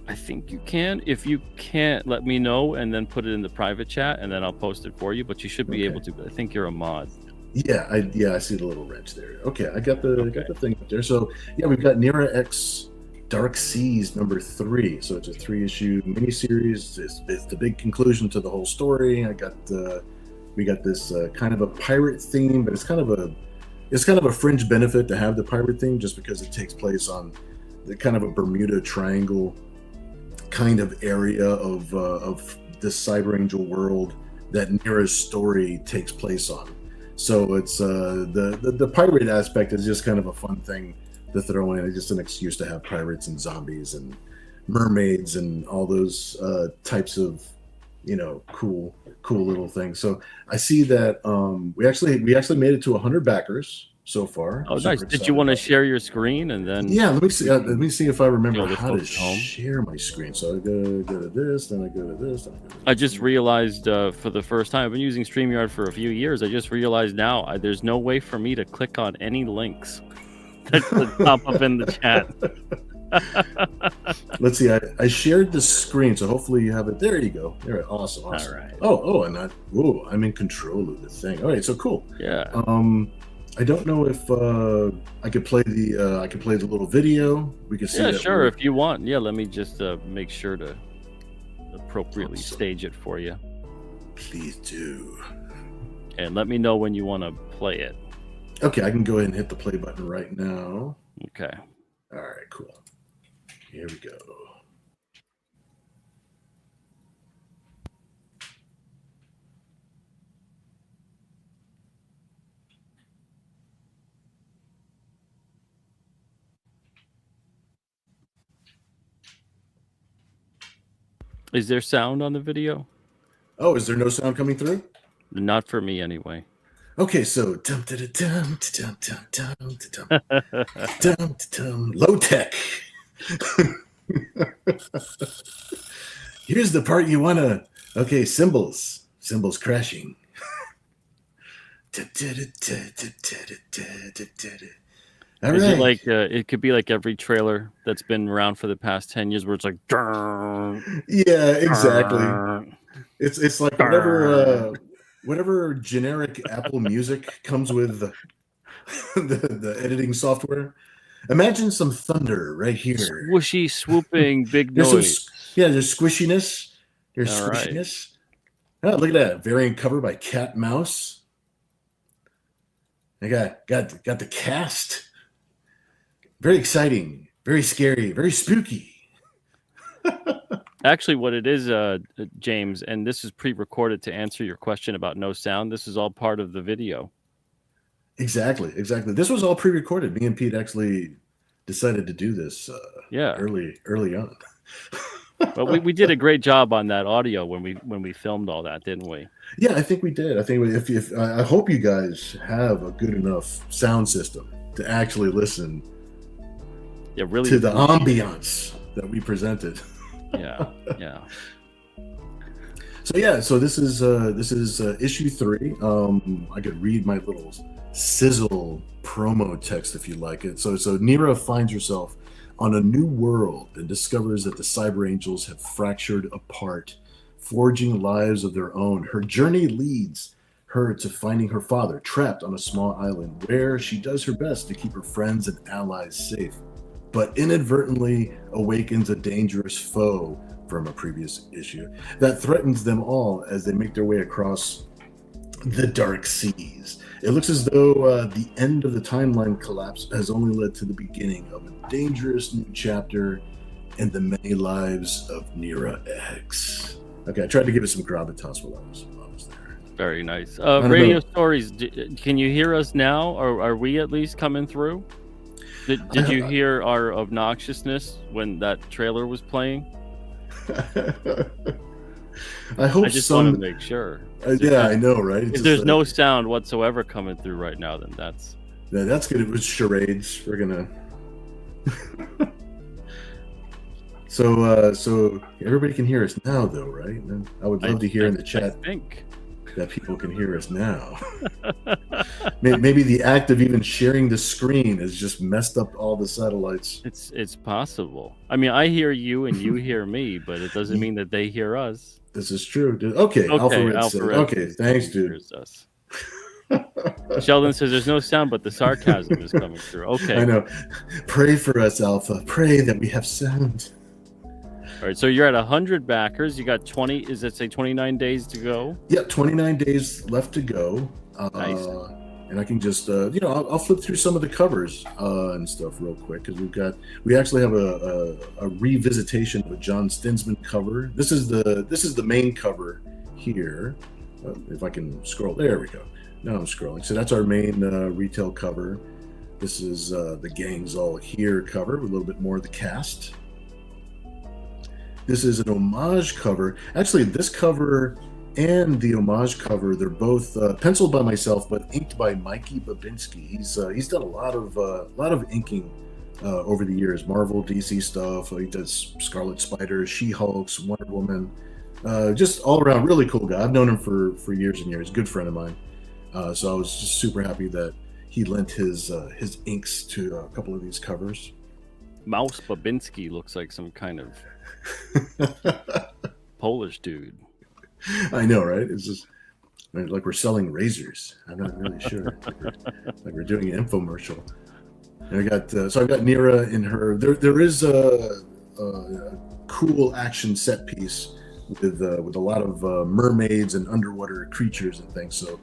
Speaker 13: I think you can. If you can't, let me know and then put it in the private chat, and then I'll post it for you. But you should be able to. I think you're a mod.
Speaker 15: Yeah, I see the little wrench there. Okay, I got the thing out there. So yeah, we've got Nira X Dark Seas number 3. So it's a 3-issue miniseries. It's the big conclusion to the whole story. We got this kind of a pirate theme, but it's kind of a fringe benefit to have the pirate theme, just because it takes place on the kind of a Bermuda Triangle kind of area of this Cyber Angel world that Nira's story takes place on. So it's the pirate aspect is just kind of a fun thing to throw in. It's just an excuse to have pirates and zombies and mermaids and all those types of cool little things. So I see that we actually made it to 100 backers so far.
Speaker 13: Oh, nice. Did you want to share your screen and then?
Speaker 15: Yeah, let me see if I remember how to share my screen. So I go to this, then I go to this.
Speaker 13: I just realized for the first time, I've been using StreamYard for a few years. I just realized now there's no way for me to click on any links that pop up in the chat.
Speaker 15: Let's see. I shared the screen, so hopefully you have it. There you go. There, awesome.
Speaker 13: All right.
Speaker 15: I'm in control of the thing. All right, so cool.
Speaker 13: Yeah.
Speaker 15: I don't know if I could play the little video. We can see.
Speaker 13: Yeah, sure. If you want. Yeah, let me just make sure to appropriately stage it for you.
Speaker 15: Please do.
Speaker 13: And let me know when you want to play it.
Speaker 15: Okay, I can go ahead and hit the play button right now.
Speaker 13: Okay.
Speaker 15: All right, cool. Here we go.
Speaker 13: Is there sound on the video?
Speaker 15: Oh, is there no sound coming through?
Speaker 13: Not for me, anyway.
Speaker 15: Okay, so low tech. Here's the part you wanna. Okay, cymbals crashing. All
Speaker 13: Is
Speaker 15: right.
Speaker 13: it like it could be like every trailer that's been around for the past 10 years, where it's like,
Speaker 15: yeah, exactly. It's like whatever generic Apple Music comes with the editing software. Imagine some thunder right here.
Speaker 13: Squishy, swooping, big noise.
Speaker 15: There's squishiness. There's
Speaker 13: All
Speaker 15: squishiness. Right. Oh, look at that variant cover by Cat Mouse. I got the cast. Very exciting, very scary, very spooky.
Speaker 13: Actually, what it is, James, and this is pre-recorded to answer your question about no sound. This is all part of the video.
Speaker 15: Exactly. This was all pre-recorded. Me and Pete actually decided to do this. Early on.
Speaker 13: But we did a great job on that audio when we filmed all that, didn't we?
Speaker 15: Yeah, I think we did. I think if I hope you guys have a good enough sound system to actually listen.
Speaker 13: Yeah, really.
Speaker 15: To the ambiance that we presented.
Speaker 13: Yeah.
Speaker 15: So this is issue 3. I could read my little sizzle promo text if you like it. So Nira finds herself on a new world and discovers that the Cyber Angels have fractured apart, forging lives of their own. Her journey leads her to finding her father trapped on a small island, where she does her best to keep her friends and allies safe, but inadvertently awakens a dangerous foe from a previous issue that threatens them all as they make their way across the Dark Seas. It looks as though the end of the timeline collapse has only led to the beginning of a dangerous new chapter in the many lives of Nira X. Okay, I tried to give it some gravitas while I was there.
Speaker 13: Very nice. Radio Stories, can you hear us now? Or are we at least coming through? Did you hear our obnoxiousness when that trailer was playing?
Speaker 15: I hope
Speaker 13: I just want to make sure.
Speaker 15: I know, right?
Speaker 13: If there's no sound whatsoever coming through right now, then that's
Speaker 15: good. It was charades. We're gonna. So everybody can hear us now, though, right? And I would love to hear in the chat.
Speaker 13: I think
Speaker 15: that people can hear us now. Maybe the act of even sharing the screen has just messed up all the satellites.
Speaker 13: It's possible. I mean, I hear you and you hear me, but it doesn't mean that they hear us.
Speaker 15: This is true, dude. Okay, Alpha Red. Okay, thanks, dude.
Speaker 13: Sheldon says there's no sound, but the sarcasm is coming through. Okay.
Speaker 15: I know. Pray for us, Alpha. Pray that we have sound.
Speaker 13: All right, so you're at 100 backers. You got 20. Is it say 29 days to go?
Speaker 15: Yeah, 29 days left to go.
Speaker 13: Nice.
Speaker 15: And I can just, I'll flip through some of the covers and stuff real quick because we actually have a revisitation of a John Stinsman cover. This is the main cover here. If I can scroll, there we go. Now I'm scrolling. So that's our main retail cover. This is the Gang's All Here cover with a little bit more of the cast. This is an homage cover. Actually, this cover and the homage cover, they're both penciled by myself, but inked by Mikey Babinski. He's done a lot of inking over the years. Marvel, DC stuff. He does Scarlet Spider, She-Hulks, Wonder Woman. Just all around really cool guy. I've known him for years and years. Good friend of mine. So I was just super happy that he lent his inks to a couple of these covers.
Speaker 13: Mouse Babinski looks like some kind of Polish dude.
Speaker 15: I know, right? It's just like we're selling razors. I'm not really sure. like we're doing an infomercial. And I've got Nira in her. There is a cool action set piece with a lot of mermaids and underwater creatures and things. So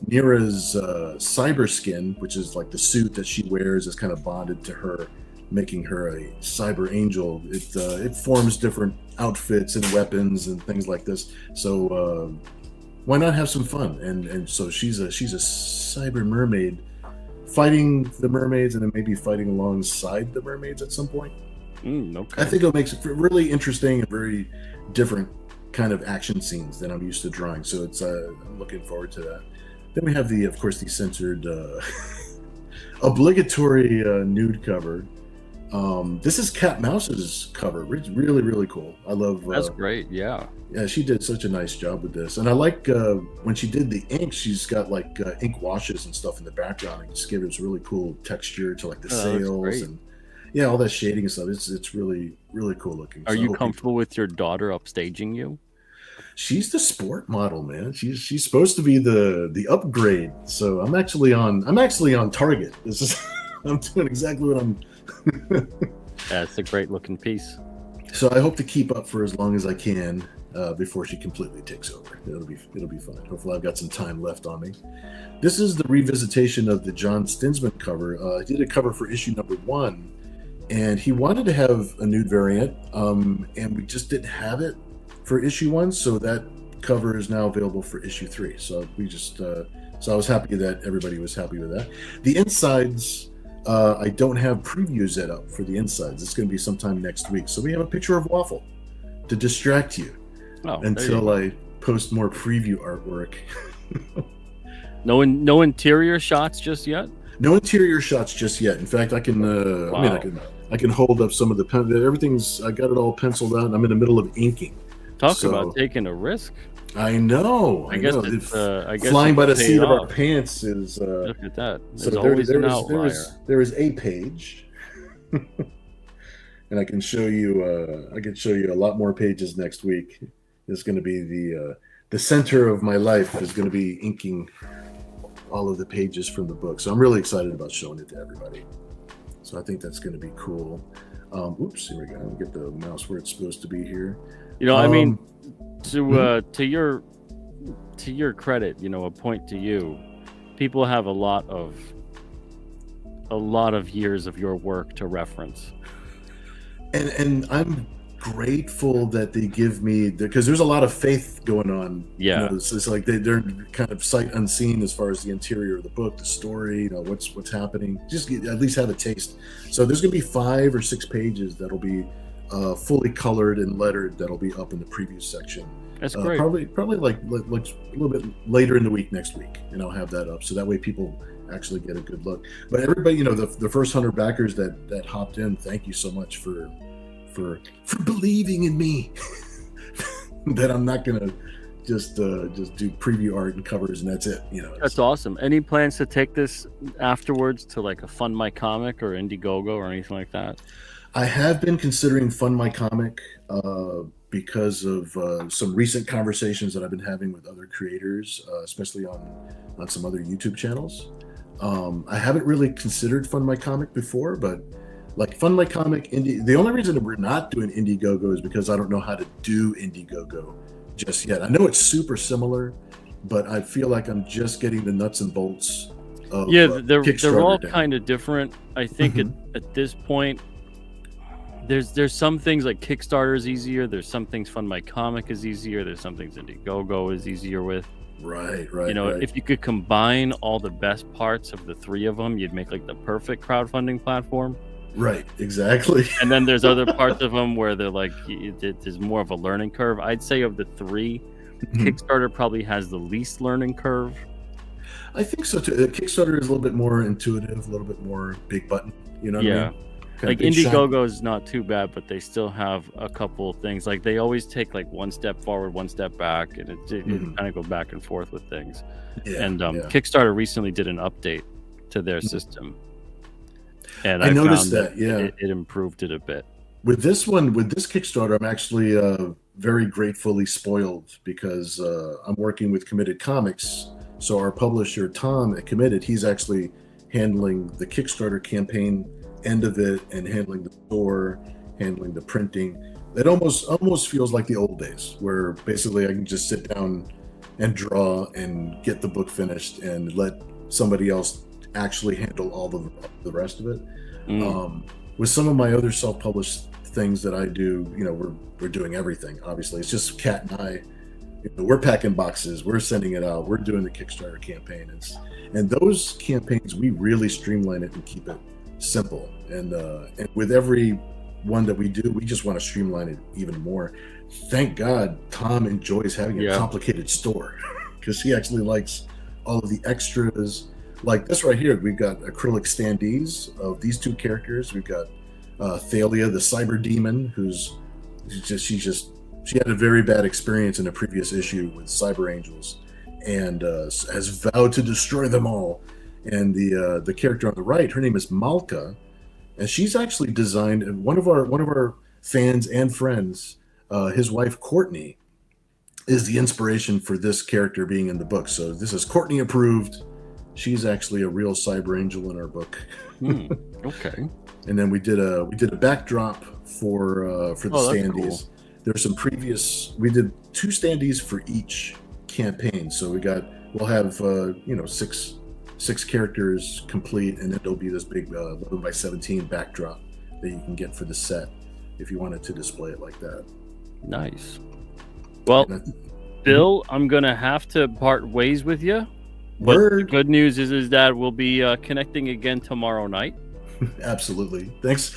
Speaker 15: Nira's cyber skin, which is like the suit that she wears, is kind of bonded to her, making her a cyber angel. It forms different outfits and weapons and things like this. So why not have some fun? And so she's a cyber mermaid fighting the mermaids and then maybe fighting alongside the mermaids at some point.
Speaker 13: Okay.
Speaker 15: I think it makes it really interesting and very different kind of action scenes than I'm used to drawing. So it's I'm looking forward to that. Then we have the censored obligatory nude cover. This is Cat Mouse's cover. It's really, really cool. I love.
Speaker 13: That's great. Yeah.
Speaker 15: Yeah, she did such a nice job with this, and I like when she did the ink. She's got like ink washes and stuff in the background, and just give it this really cool texture to like the sails and all that shading and stuff. It's really, really cool looking.
Speaker 13: Are you comfortable with your daughter upstaging you?
Speaker 15: She's the sport model, man. She's supposed to be the upgrade. So I'm actually on target. This is I'm doing exactly what I'm.
Speaker 13: Yeah, it's a great looking piece.
Speaker 15: So I hope to keep up for as long as I can before she completely takes over. It'll be fun. Hopefully I've got some time left on me. This is the revisitation of the John Stinsman cover. I did a cover for issue number 1, and he wanted to have a nude variant, and we just didn't have it for issue 1, so that cover is now available for issue 3. So we just so I was happy that everybody was happy with that. The insides, I don't have previews set up for the insides. It's going to be sometime next week. So we have a picture of Waffle to distract you until I post more preview artwork.
Speaker 13: No interior shots just yet?
Speaker 15: No interior shots just yet. In fact, I can I can hold up some of the everything's. I got it all penciled out. And I'm in the middle of inking.
Speaker 13: Talk about taking a risk.
Speaker 15: I know.
Speaker 13: I guess
Speaker 15: flying by the seat of our pants is.
Speaker 13: Look at that.
Speaker 15: So there is a page, and I can show you. I can show you a lot more pages next week. It's going to be the center of my life is going to be inking all of the pages from the book. So I'm really excited about showing it to everybody. So I think that's going to be cool. Oops, here we go. I'll get the mouse where it's supposed to be here.
Speaker 13: You know, I mean, to your credit, you know, a point to you, people have a lot of years of your work to reference.
Speaker 15: And I'm grateful that they give me because there's a lot of faith going on.
Speaker 13: Yeah,
Speaker 15: you know, it's like they're kind of sight unseen as far as the interior of the book, the story, you know, what's happening. Just at least have a taste. So there's gonna be 5 or 6 pages that'll be fully colored and lettered that'll be up in the preview section.
Speaker 13: That's great.
Speaker 15: Probably like a little bit later in the week next week, and I'll have that up so that way people actually get a good look. But everybody, you know, the first 100 backers that hopped in, thank you so much for believing in me. That I'm not gonna just do preview art and covers and that's it. You know,
Speaker 13: that's awesome. Any plans to take this afterwards to like a Fund My Comic or Indiegogo or anything like that?
Speaker 15: I have been considering Fund My Comic. because of some recent conversations that I've been having with other creators, especially on some other YouTube channels. I haven't really considered Fund My Comic before, but like Fund My Comic, the only reason that we're not doing Indiegogo is because I don't know how to do Indiegogo just yet. I know it's super similar, but I feel like I'm just getting the nuts and bolts of
Speaker 13: they're all
Speaker 15: down.
Speaker 13: kind of different. I think at this point, there's some things like Kickstarter is easier. There's some things Fund My Comic is easier. There's some things Indiegogo is easier with.
Speaker 15: Right.
Speaker 13: If you could combine all the best parts of the three of them, you'd make like the perfect crowdfunding platform.
Speaker 15: Right, exactly.
Speaker 13: And then there's other parts of them where they're like, there's more of a learning curve. I'd say of the three, Kickstarter probably has the least learning curve.
Speaker 15: I think so too. Kickstarter is a little bit more intuitive, a little bit more big button. You know what I mean?
Speaker 13: Like Indiegogo is not too bad, but they still have a couple things. Like they always take like one step forward, one step back, and it kind of go back and forth with things. Kickstarter recently did an update to their system, and I
Speaker 15: noticed
Speaker 13: found
Speaker 15: that
Speaker 13: it improved it a bit.
Speaker 15: With this Kickstarter, I'm actually very gratefully spoiled because I'm working with Committed Comics. So our publisher Tom at Committed, he's actually handling the Kickstarter campaign end of it and handling the store, handling the printing. It almost feels like the old days where basically I can just sit down and draw and get the book finished and let somebody else actually handle all the rest of it. With some of my other self-published things that I do, we're doing everything. Obviously, it's just Kat and I. We're packing boxes, we're sending it out, we're doing the Kickstarter campaign, and those campaigns we really streamline it and keep it simple. And with every one that we do, we just want to streamline it even more. Thank God Tom enjoys having a complicated store because he actually likes all of the extras. Like this right here, we've got acrylic standees of these two characters. We've got Thalia, the cyber demon, she had a very bad experience in a previous issue with cyber angels and has vowed to destroy them all. And the character on the right, her name is Malka, and she's actually designed. And one of our fans and friends, his wife Courtney, is the inspiration for this character being in the book. So this is Courtney approved. She's actually a real cyber angel in our book.
Speaker 13: Okay.
Speaker 15: And then we did a backdrop for the standees. Cool. There's some we did 2 standees for each campaign. So we'll have 6 characters complete, and then there'll be this big 11x17 backdrop that you can get for the set if you wanted to display it like that.
Speaker 13: Nice. Well, Bill, I'm gonna have to part ways with you. But the good news is that we'll be connecting again tomorrow night.
Speaker 15: Absolutely. Thanks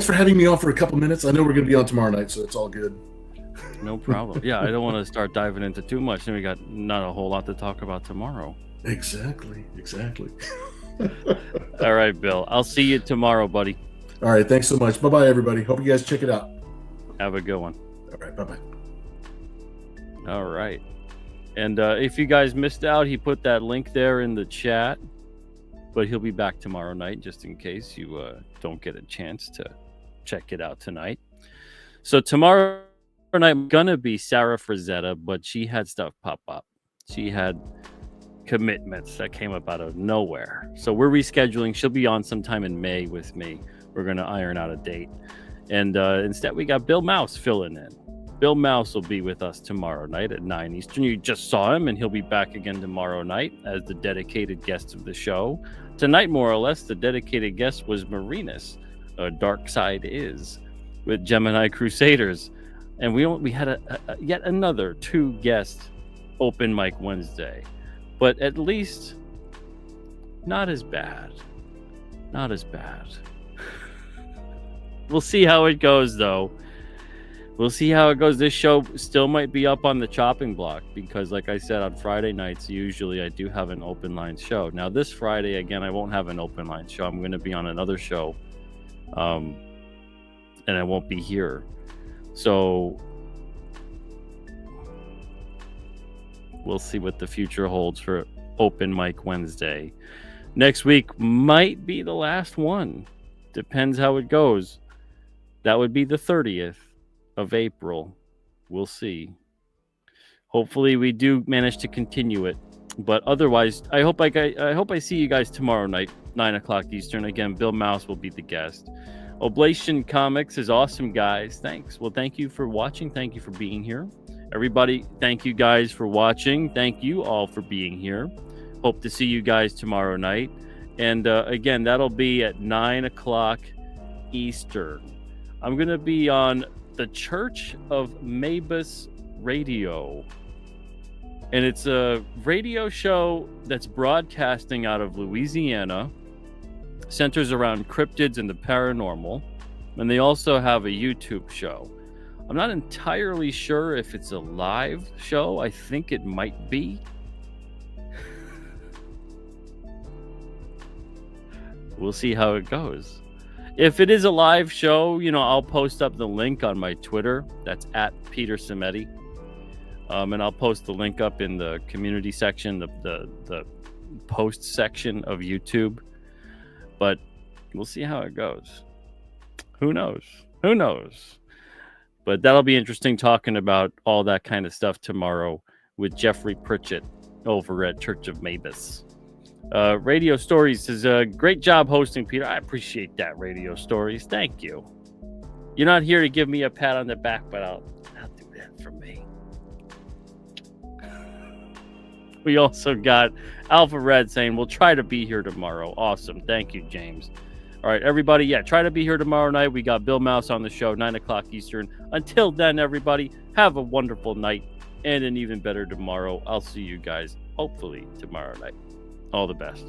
Speaker 15: for having me on for a couple minutes. I know we're gonna be on tomorrow night, so it's all good.
Speaker 13: No problem. Yeah, I don't want to start diving into too much. Then we got not a whole lot to talk about tomorrow.
Speaker 15: Exactly.
Speaker 13: All right, Bill. I'll see you tomorrow, buddy.
Speaker 15: All right. Thanks so much. Bye-bye, everybody. Hope you guys check it out.
Speaker 13: Have a good one.
Speaker 15: All right. Bye-bye.
Speaker 13: All right. And if you guys missed out, he put that link there in the chat. But he'll be back tomorrow night, just in case you don't get a chance to check it out tonight. So tomorrow night, I'm going to be Sarah Frazetta, but she had stuff pop up. She had commitments that came up out of nowhere. So we're rescheduling. She'll be on sometime in May with me. We're going to iron out a date. And instead, we got Bill Mouse filling in. Bill Mouse will be with us tomorrow night at 9 Eastern. You just saw him, and he'll be back again tomorrow night as the dedicated guest of the show. Tonight, more or less, the dedicated guest was Marinus, Dark Side Is, with Gemini Crusaders. And we had a yet another 2 guest open mic Wednesday. But at least not as bad. We'll see how it goes, though. We'll see how it goes. This show still might be up on the chopping block because, like I said, on Friday nights, usually I do have an open line show. Now, this Friday, again, I won't have an open line show. I'm going to be on another show, and I won't be here. So we'll see what the future holds for Open Mic Wednesday. Next week might be the last one. Depends how it goes. That would be the 30th of April We'll see. Hopefully, we do manage to continue it. But otherwise, I hope I see you guys tomorrow night, 9 o'clock Eastern. Again, Bill Mouse will be the guest. Oblation Comics is awesome, guys. Thanks. Well, thank you for watching. Thank you for being here. Everybody, thank you guys for watching. Thank you all for being here. Hope to see you guys tomorrow night. And again, that'll be at 9 o'clock Eastern. I'm going to be on the Church of Mavis Radio. And it's a radio show that's broadcasting out of Louisiana, centers around cryptids and the paranormal. And they also have a YouTube show. I'm not entirely sure if it's a live show. I think it might be. We'll see how it goes. If it is a live show, I'll post up the link on my Twitter. That's at Peter Cimetti. And I'll post the link up in the community section, the post section of YouTube. But we'll see how it goes. Who knows? Who knows? But that'll be interesting talking about all that kind of stuff tomorrow with Jeffrey Pritchett over at Church of Mavis. Radio Stories says, great job hosting, Peter. I appreciate that, Radio Stories. Thank you. You're not here to give me a pat on the back, but I'll do that for me. We also got Alpha Red saying, we'll try to be here tomorrow. Awesome. Thank you, James. All right, everybody. Yeah, try to be here tomorrow night. We got Bill Mouse on the show, 9 o'clock Eastern. Until then, everybody, have a wonderful night and an even better tomorrow. I'll see you guys, hopefully, tomorrow night. All the best.